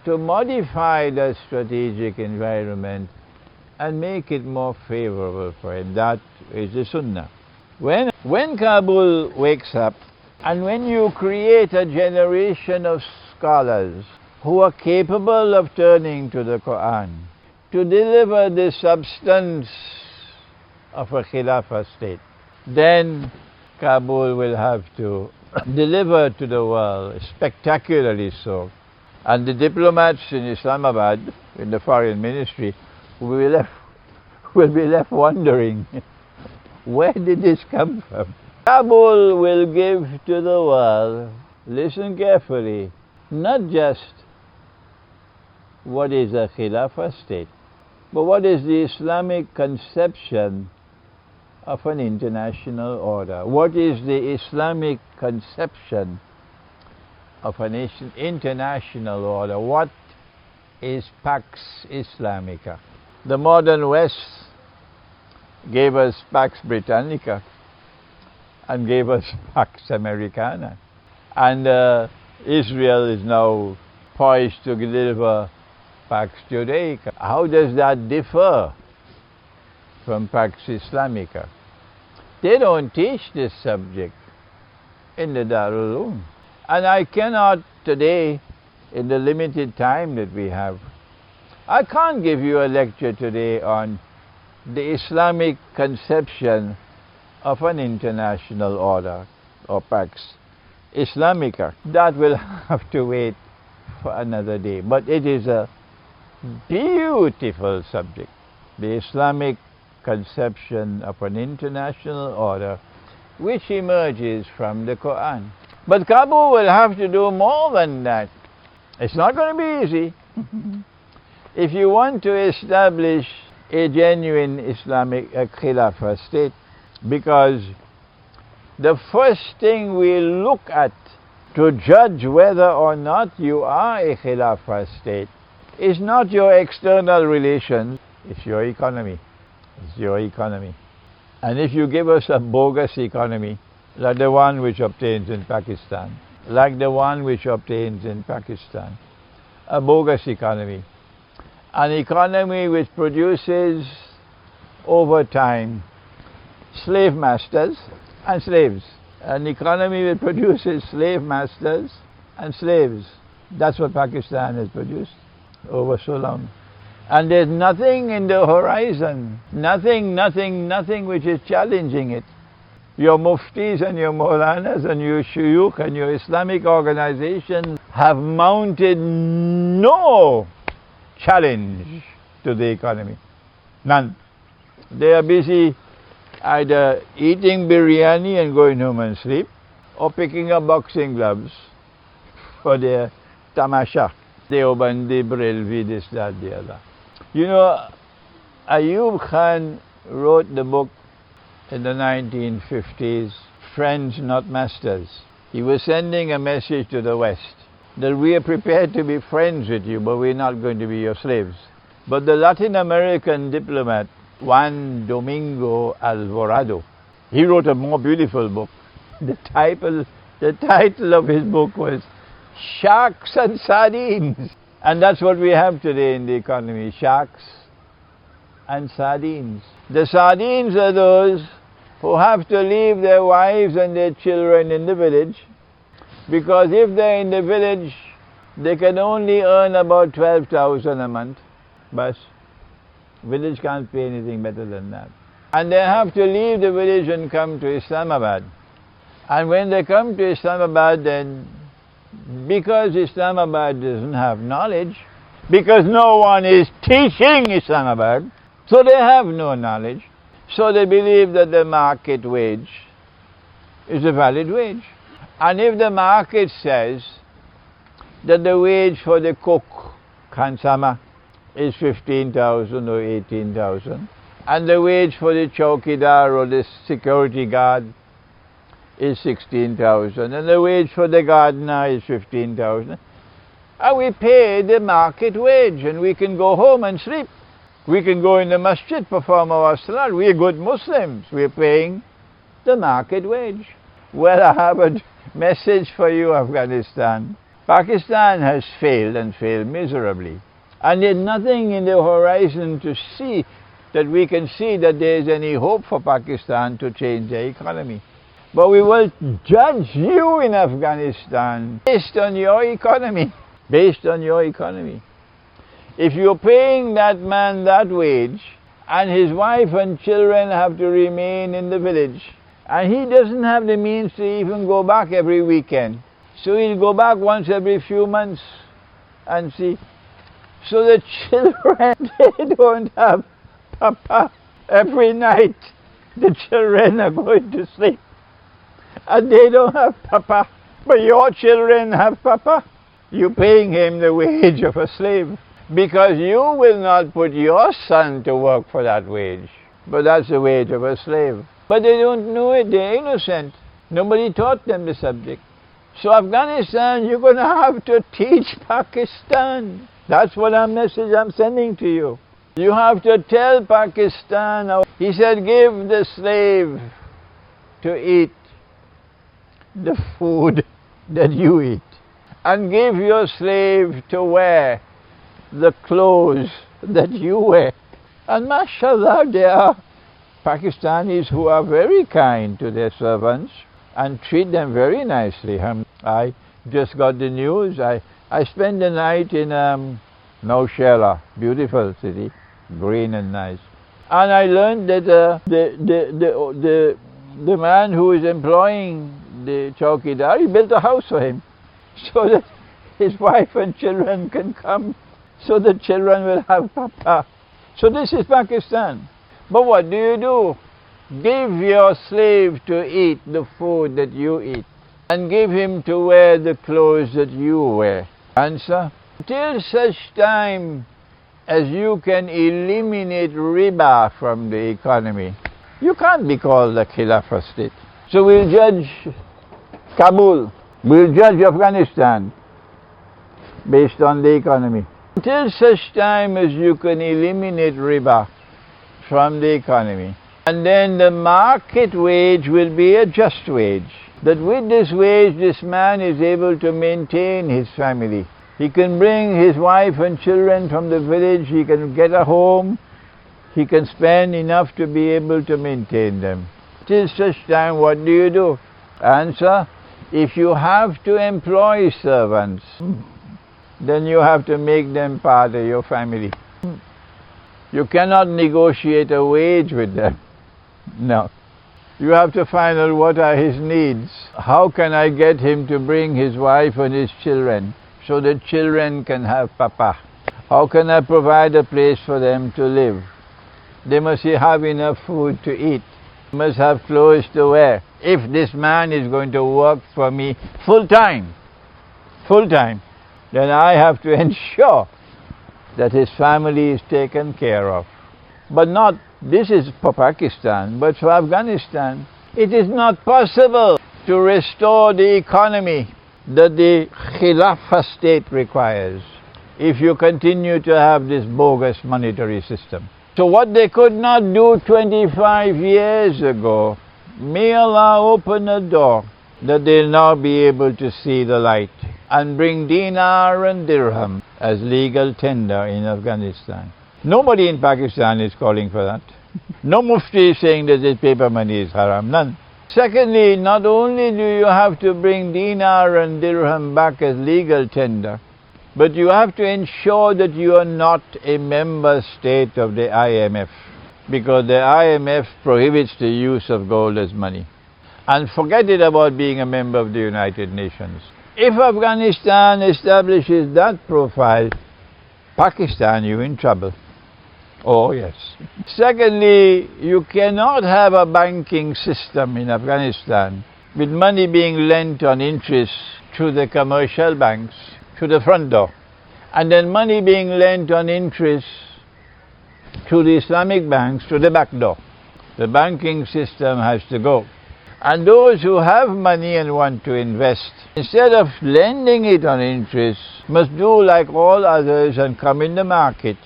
to modify the strategic environment and make it more favorable for him. That is the Sunnah. When Kabul wakes up, and when you create a generation of scholars who are capable of turning to the Quran to deliver the substance of a Khilafah state, then Kabul will have to deliver to the world, spectacularly so. And the diplomats in Islamabad, in the foreign ministry, will be left wondering, where did this come from? Kabul will give to the world, listen carefully, not just what is a Khilafah state, but what is the Islamic conception of an international order. What is the Islamic conception of an international order? What is Pax Islamica? The modern West gave us Pax Britannica and gave us Pax Americana. And Israel is now poised to deliver Pax Judaica. How does that differ from Pax Islamica? They don't teach this subject in the Darul Uloom. And I cannot today, in the limited time that we have, I can't give you a lecture today on the Islamic conception of an international order, or Pax Islamica. That will have to wait for another day. But it is a beautiful subject, the Islamic conception of an international order which emerges from the Quran. But Kabul will have to do more than that. It's not going to be easy. If you want to establish a genuine Islamic Khilafah state, because the first thing we look at to judge whether or not you are a Khilafah state is not your external relations, it's your economy. It's your economy. And if you give us a bogus economy, like the one which obtains in Pakistan, a bogus economy, an economy which produces over time slave masters and slaves, an economy which produces slave masters and slaves. That's what Pakistan has produced over so long. And there's nothing in the horizon, nothing which is challenging it. Your muftis and your maulanas and your shuyukh and your Islamic organizations have mounted no challenge to the economy. None. They are busy either eating biryani and going home and sleep, or picking up boxing gloves for their tamasha. Deobandi, Brelvi, this, that, the other. You know, Ayub Khan wrote the book in the 1950s, Friends Not Masters. He was sending a message to the West that we are prepared to be friends with you, but we're not going to be your slaves. But the Latin American diplomat, Juan Domingo Alvarado, he wrote a more beautiful book. The title of his book was Sharks and Sardines. And that's what we have today in the economy, sharks and sardines. The sardines are those who have to leave their wives and their children in the village, because if they're in the village, they can only earn about 12,000 a month. But village can't pay anything better than that. And they have to leave the village and come to Islamabad. And when they come to Islamabad, then because Islamabad doesn't have knowledge, because no one is teaching Islamabad, so they have no knowledge, so they believe that the market wage is a valid wage. And if the market says that the wage for the cook, Khansama, is 15,000 or 18,000, and the wage for the chowkidar or the security guard is 16,000, and the wage for the gardener is 15,000, and we pay the market wage, and we can go home and sleep. We can go in the masjid, perform our salat. We are good Muslims. We are paying the market wage. Well, I have a message for you, Afghanistan. Pakistan has failed and failed miserably. And there's nothing in the horizon to see that we can see that there is any hope for Pakistan to change their economy. But we will judge you in Afghanistan based on your economy. Based on your economy. If you're paying that man that wage, and his wife and children have to remain in the village, and he doesn't have the means to even go back every weekend, so he'll go back once every few months and see. So the children, they don't have papa every night. The children are going to sleep, and they don't have papa. But your children have papa. You're paying him the wage of a slave, because you will not put your son to work for that wage. But that's the wage of a slave. But they don't know it, they're innocent. Nobody taught them the subject. So Afghanistan, you're going to have to teach Pakistan. That's what a message I'm sending to you. You have to tell Pakistan. He said, give the slave to eat the food that you eat, and give your slave to wear the clothes that you wear. And mashallah, there are Pakistanis who are very kind to their servants and treat them very nicely. I just got the news. I spent the night in Naushela, beautiful city, green and nice. And I learned that the man who is employing the chowkidar, he built a house for him so that his wife and children can come, so the children will have papa. So this is Pakistan. But what do? Give your slave to eat the food that you eat, and give him to wear the clothes that you wear. Answer? Till such time as you can eliminate riba from the economy, you can't be called a Khilafah state. So we'll judge Kabul, we'll judge Afghanistan based on the economy. Until such time as you can eliminate riba from the economy. And then the market wage will be a just wage. That with this wage, this man is able to maintain his family. He can bring his wife and children from the village, he can get a home, he can spend enough to be able to maintain them. Till such time, what do? Answer, if you have to employ servants, then you have to make them part of your family. You cannot negotiate a wage with them. No. You have to find out what are his needs. How can I get him to bring his wife and his children so the children can have papa? How can I provide a place for them to live? They must have enough food to eat. They must have clothes to wear. If this man is going to work for me full time, then I have to ensure that his family is taken care of. But not, this is for Pakistan, but for Afghanistan, it is not possible to restore the economy that the Khilafah state requires if you continue to have this bogus monetary system. So what they could not do 25 years ago, may Allah open a door that they'll now be able to see the light and bring dinar and dirham as legal tender in Afghanistan. Nobody in Pakistan is calling for that. No mufti is saying that this paper money is haram, none. Secondly, not only do you have to bring dinar and dirham back as legal tender, but you have to ensure that you are not a member state of the IMF, because the IMF prohibits the use of gold as money. And forget it about being a member of the United Nations. If Afghanistan establishes that profile, Pakistan, you're in trouble. Oh yes. Secondly, you cannot have a banking system in Afghanistan with money being lent on interest through the commercial banks to the front door, and then money being lent on interest to the Islamic banks to the back door. The banking system has to go. And those who have money and want to invest, instead of lending it on interest, must do like all others and come in the market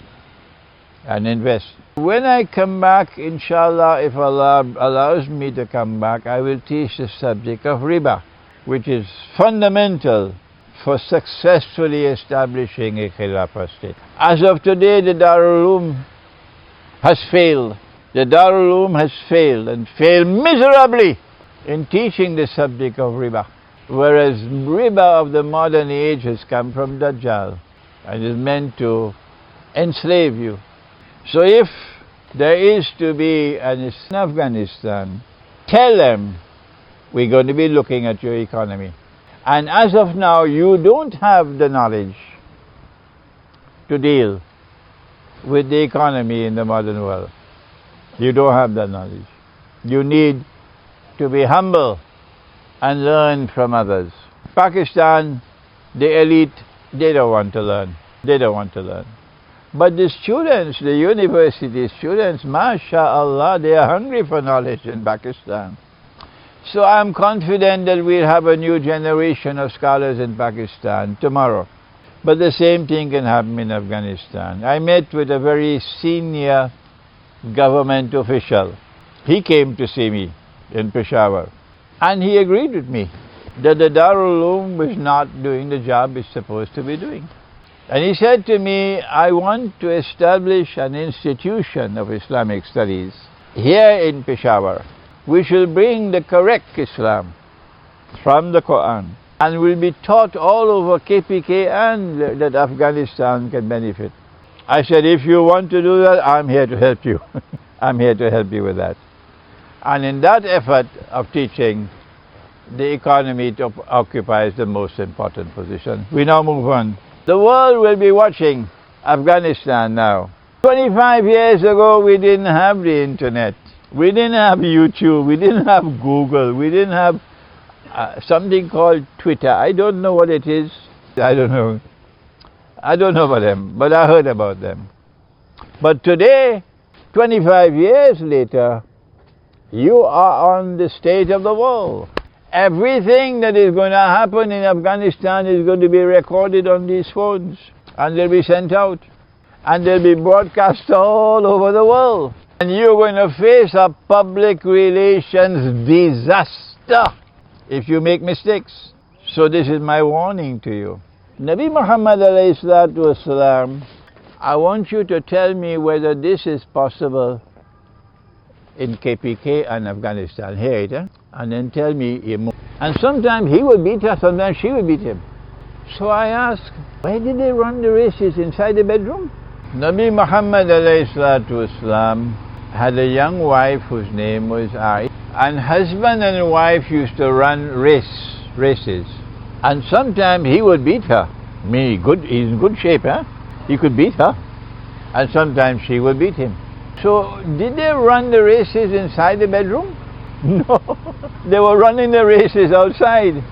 and invest. When I come back, inshallah, if Allah allows me to come back, I will teach the subject of Riba, which is fundamental for successfully establishing a Khilafah state. As of today, the Darul Uloom has failed. The Darul Uloom has failed, and failed miserably, in teaching the subject of Riba. Whereas Riba of the modern age has come from Dajjal and is meant to enslave you. So if there is to be an Afghanistan, tell them we're going to be looking at your economy. And as of now, you don't have the knowledge to deal with the economy in the modern world. You don't have that knowledge. You need to be humble and learn from others. Pakistan, the elite, they don't want to learn. They don't want to learn. But the students, the university students, mashallah, they are hungry for knowledge in Pakistan. So I'm confident that we'll have a new generation of scholars in Pakistan tomorrow. But the same thing can happen in Afghanistan. I met with a very senior government official. He came to see me in Peshawar, and he agreed with me that the Darul Uloom was not doing the job it's supposed to be doing. And he said to me, I want to establish an institution of Islamic studies here in Peshawar. We shall bring the correct Islam from the Quran and will be taught all over KPK, and that Afghanistan can benefit. I said, if you want to do that, I'm here to help you. I'm here to help you with that. And in that effort of teaching, the economy occupies the most important position. We now move on. The world will be watching Afghanistan now. 25 years ago, we didn't have the internet. We didn't have YouTube. We didn't have Google. We didn't have something called Twitter. I don't know what it is. I don't know. I don't know about them, but I heard about them. But today, 25 years later, you are on the stage of the world. Everything that is going to happen in Afghanistan is going to be recorded on these phones, and they'll be sent out, and they'll be broadcast all over the world. And you're going to face a public relations disaster if you make mistakes. So this is my warning to you. Nabi Muhammad alayhi salatu wasalam, I want you to tell me whether this is possible in KPK and Afghanistan. Hear it, and then tell me. And sometimes he will beat her, sometimes she will beat him. So I ask, why did they run the races inside the bedroom? Nabi Muhammad alayhi salatu wasalam had a young wife whose name was Aisha, and husband and wife used to run races. And sometimes he would beat her. He's in good shape, he could beat her. And sometimes she would beat him. So did they run the races inside the bedroom? No, they were running the races outside.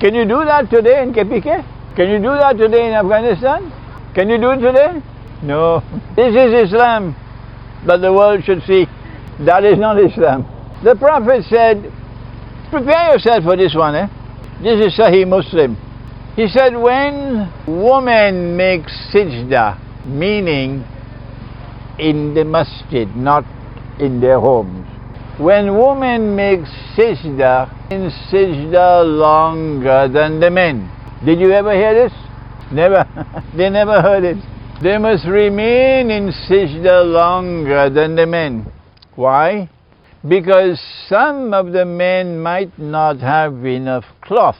Can you do that today in KPK? Can you do that today in Afghanistan? Can you do it today? No. This is Islam that the world should see. That is not Islam. The Prophet said, prepare yourself for this one. This is Sahih Muslim. He said, when women make sajda, meaning in the masjid, not in their homes. When women make sajda, in sajda longer than the men. Did you ever hear this? Never. They never heard it. They must remain in sajda longer than the men. Why? Because some of the men might not have enough cloth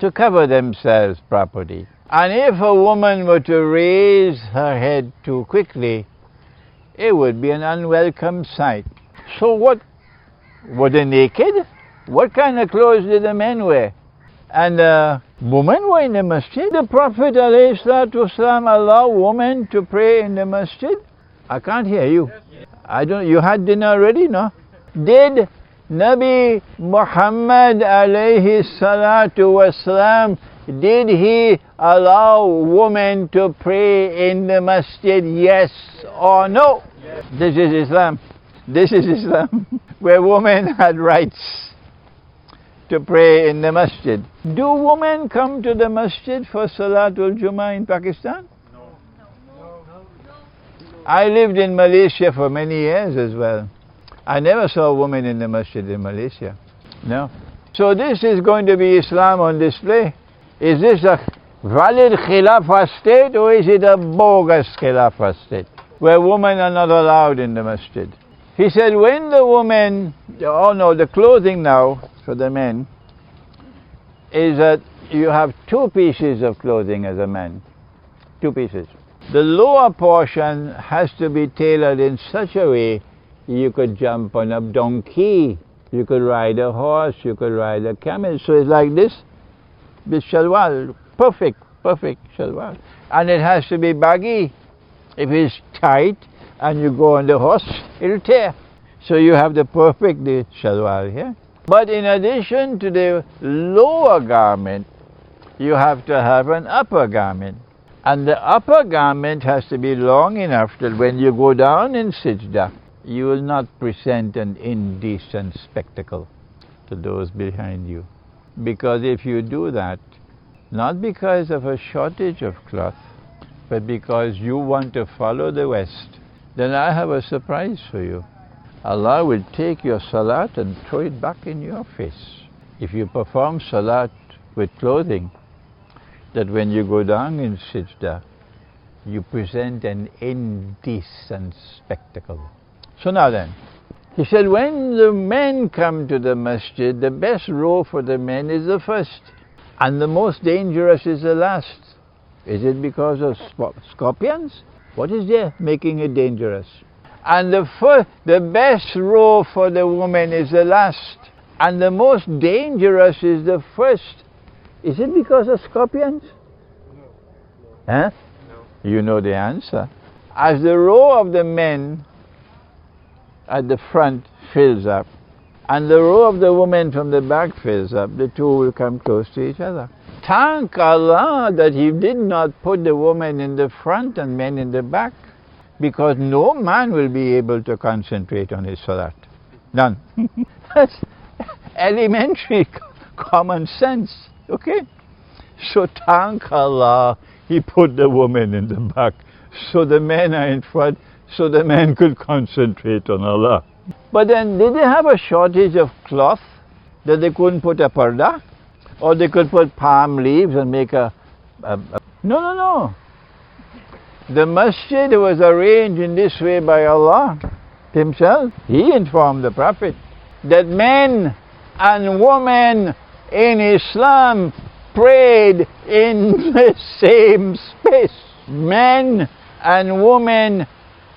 to cover themselves properly. And if a woman were to raise her head too quickly, it would be an unwelcome sight. So what? Were they naked? What kind of clothes did the men wear? And women were in the masjid. The Prophet ﷺ allowed women to pray in the masjid. I can't hear you. I don't. You had dinner already, no? Did Nabi Muhammad alayhi salatu wasalam, did he allow women to pray in the masjid? Yes or no? Yes. This is Islam. This is Islam, where women had rights to pray in the masjid. Do women come to the masjid for Salatul Jummah in Pakistan? No. I lived in Malaysia for many years as well. I never saw a woman in the masjid in Malaysia. No. So this is going to be Islam on display. Is this a valid Khilafah state or is it a bogus Khilafah state where women are not allowed in the masjid? He said when the women, oh no, the clothing now for the men is that you have two pieces of clothing as a man. Two pieces. The lower portion has to be tailored in such a way you could jump on a donkey, you could ride a horse, you could ride a camel. So it's like this shalwar, perfect shalwar. And it has to be baggy. If it's tight and you go on the horse, it'll tear. So you have the perfect shalwar here. But in addition to the lower garment, you have to have an upper garment. And the upper garment has to be long enough that when you go down in sajda, you will not present an indecent spectacle to those behind you. Because if you do that, not because of a shortage of cloth, but because you want to follow the West, then I have a surprise for you. Allah will take your salat and throw it back in your face. If you perform salat with clothing, that when you go down in sajda, you present an indecent spectacle. So now then, he said when the men come to the masjid, the best row for the men is the first, and the most dangerous is the last. Is it because of scorpions? What is there making it dangerous? And the best row for the woman is the last, and the most dangerous is the first. Is it because of scorpions? No. Huh? No. You know the answer. As the row of the men at the front fills up, and the row of the women from the back fills up, the two will come close to each other. Thank Allah that He did not put the woman in the front and men in the back, because no man will be able to concentrate on his salat. None. That's elementary common sense. Okay? So thank Allah He put the woman in the back, so the men are in front, so the men could concentrate on Allah. But then, did they have a shortage of cloth that they couldn't put a parda? Or they could put palm leaves and make a... No. The masjid was arranged in this way by Allah Himself. He informed the Prophet that men and women in Islam prayed in the same space. Men and women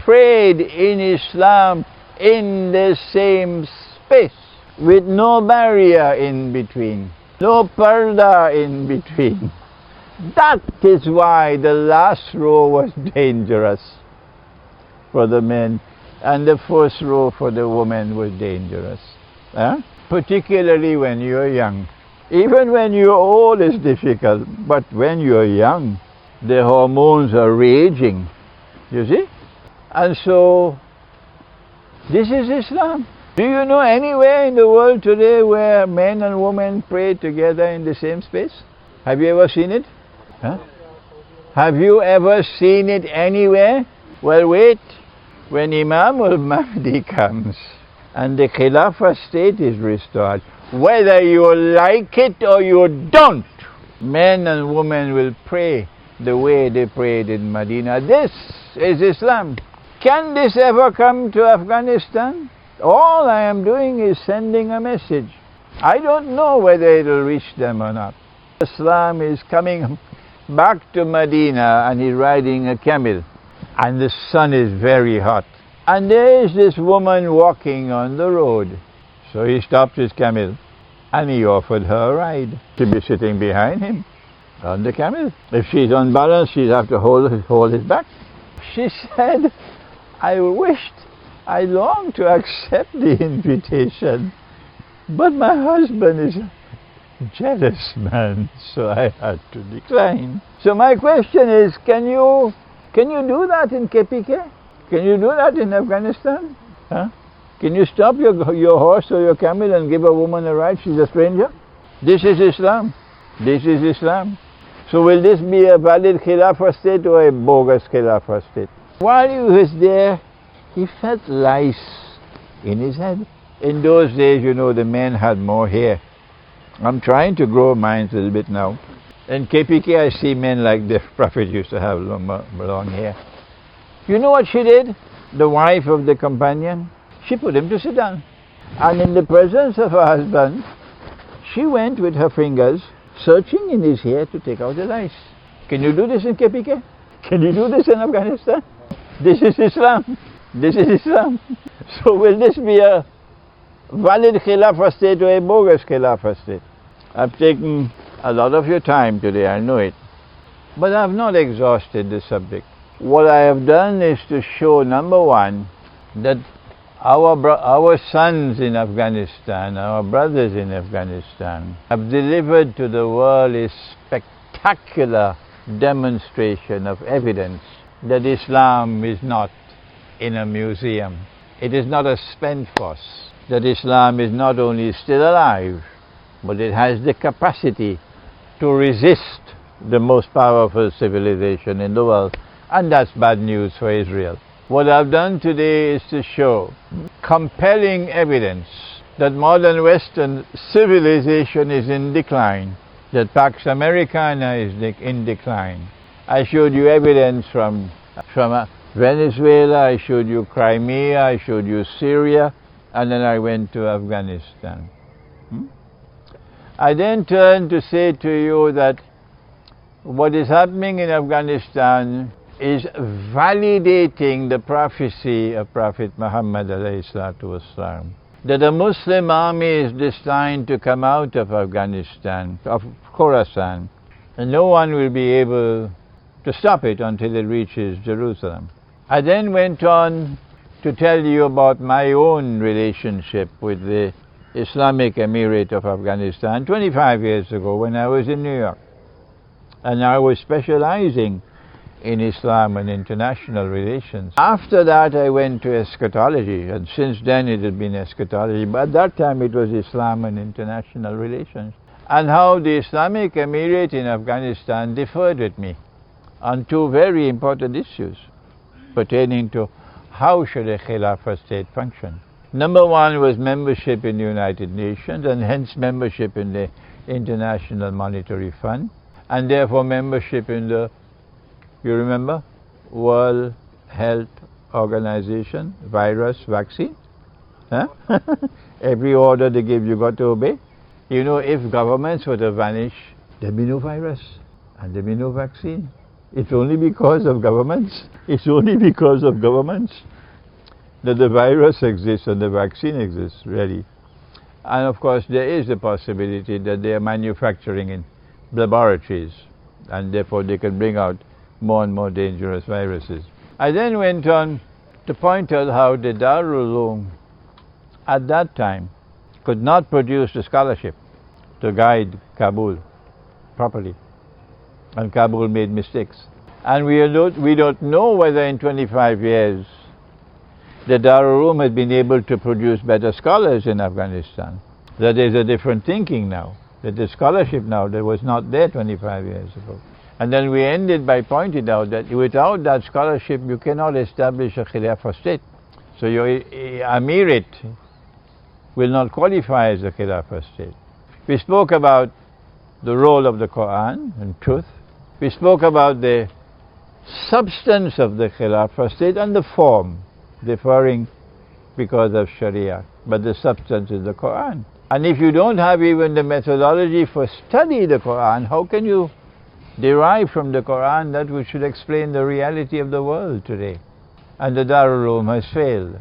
prayed in Islam in the same space, with no barrier in between, no parda in between. That is why the last row was dangerous for the men and the first row for the women was dangerous. Particularly when you're young. Even when you're old it's difficult, but when you're young, the hormones are raging, you see? And so, this is Islam. Do you know anywhere in the world today where men and women pray together in the same space? Have you ever seen it? Have you ever seen it anywhere? Well, wait. When Imam al-Mahdi comes and the Khilafah state is restored, whether you like it or you don't, men and women will pray the way they prayed in Medina. This is Islam. Can this ever come to Afghanistan? All I am doing is sending a message. I don't know whether it will reach them or not. Islam is coming back to Medina and he's riding a camel and the sun is very hot. And there is this woman walking on the road. So he stopped his camel and he offered her a ride. She'll be sitting behind him on the camel. If she's unbalanced, she'll have to hold his back. She said, I long to accept the invitation, but my husband is a jealous man, so I had to decline. So my question is, can you do that in KPK? Can you do that in Afghanistan? Can you stop your horse or your camel and give a woman a ride? She's a stranger. This is Islam. This is Islam. So will this be a valid Khilafah state or a bogus Khilafah state? While he was there, he felt lice in his head. In those days, you know, the men had more hair. I'm trying to grow mine a little bit now. In KPK, I see men like the Prophet used to have long hair. You know what she did? The wife of the companion, she put him to sit down. And in the presence of her husband, she went with her fingers searching in his hair to take out the lice. Can you do this in KPK? Can you do this in Afghanistan? This is Islam. This is Islam. So will this be a valid Khilafah state or a bogus Khilafah state? I've taken a lot of your time today, I know it. But I have not exhausted the subject. What I have done is to show, number one, that our sons in Afghanistan, our brothers in Afghanistan, have delivered to the world a spectacular demonstration of evidence that Islam is not in a museum. It is not a spent force. That Islam is not only still alive, but it has the capacity to resist the most powerful civilization in the world. And that's bad news for Israel. What I've done today is to show compelling evidence that modern Western civilization is in decline, that Pax Americana is in decline. I showed you evidence from Venezuela, I showed you Crimea, I showed you Syria, and then I went to Afghanistan. I then turned to say to you that what is happening in Afghanistan is validating the prophecy of Prophet Muhammad ﷺ, that a Muslim army is destined to come out of Afghanistan, of Khorasan, and no one will be able to stop it until it reaches Jerusalem. I then went on to tell you about my own relationship with the Islamic Emirate of Afghanistan 25 years ago when I was in New York. And I was specializing in Islam and international relations. After that I went to eschatology, and since then it has been eschatology, but at that time it was Islam and international relations. And how the Islamic Emirate in Afghanistan differed with me on two very important issues pertaining to how should a Khilafah state function. Number one was membership in the United Nations, and hence membership in the International Monetary Fund, and therefore membership in the, you remember, World Health Organization, virus, vaccine. Huh? Every order they give, you got to obey. You know, if governments were to vanish, there'd be no virus and there'd be no vaccine. It's only because of governments. It's only because of governments that the virus exists and the vaccine exists, really. And of course, there is the possibility that they are manufacturing in laboratories, and therefore they can bring out more and more dangerous viruses. I then went on to point out how the Darul Uloom at that time could not produce the scholarship to guide Kabul properly, and Kabul made mistakes. And we don't know whether in 25 years the Darul Uloom has been able to produce better scholars in Afghanistan. That there's a different thinking now, that the scholarship now that was not there 25 years ago. And then we ended by pointing out that without that scholarship you cannot establish a Khilafah state. So your Emirate will not qualify as a Khilafah state. We spoke about the role of the Quran and truth. We spoke about the substance of the Khilafah state and the form, differing because of Sharia, but the substance is the Quran. And if you don't have even the methodology for study the Quran, how can you derive from the Quran that which should explain the reality of the world today? And the Darul Uloom has failed.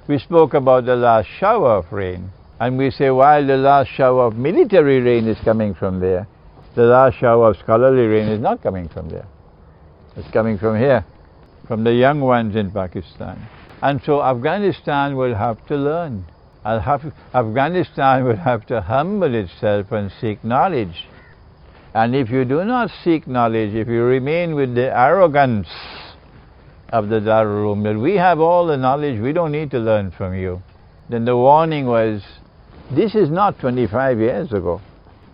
We spoke about the last shower of rain, and we say while the last shower of military rain is coming from there, the last shower of scholarly rain is not coming from there. It's coming from here, from the young ones in Pakistan. And so Afghanistan will have to learn. Afghanistan will have to humble itself and seek knowledge. And if you do not seek knowledge, if you remain with the arrogance of the Darul Uloom, that we have all the knowledge, we don't need to learn from you, then the warning was, this is not 25 years ago.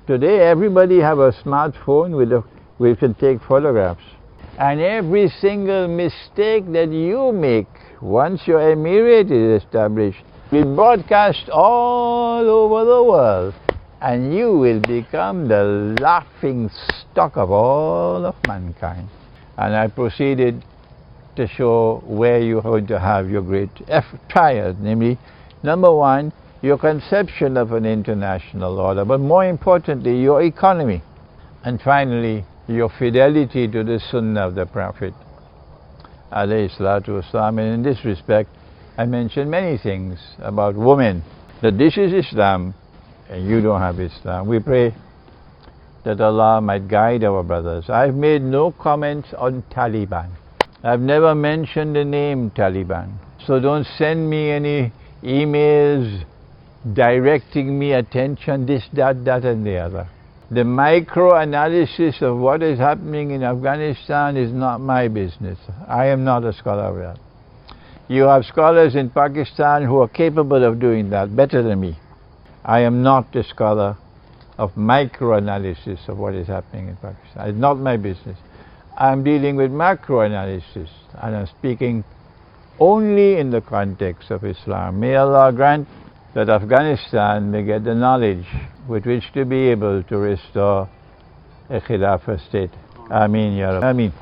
Today everybody have a smartphone we can take photographs. And every single mistake that you make once your emirate is established will broadcast all over the world, and you will become the laughing stock of all of mankind. And I proceeded to show where you're going to have your great trials, namely, number one, your conception of an international order, but more importantly, your economy. And finally, your fidelity to the Sunnah of the Prophet, alayhi salatu wasalam. And in this respect, I mentioned many things about women, that this is Islam, and you don't have Islam. We pray that Allah might guide our brothers. I've made no comments on Taliban. I've never mentioned the name Taliban. So don't send me any emails directing me attention, this, that, and the other. The micro-analysis of what is happening in Afghanistan is not my business. I am not a scholar of that. You have scholars in Pakistan who are capable of doing that better than me. I am not a scholar of micro-analysis of what is happening in Pakistan. It's not my business. I'm dealing with macro-analysis, and I'm speaking only in the context of Islam. May Allah grant that Afghanistan may get the knowledge with which to be able to restore a Khilafah state. Ameen, Ya Rabbi. Ameen.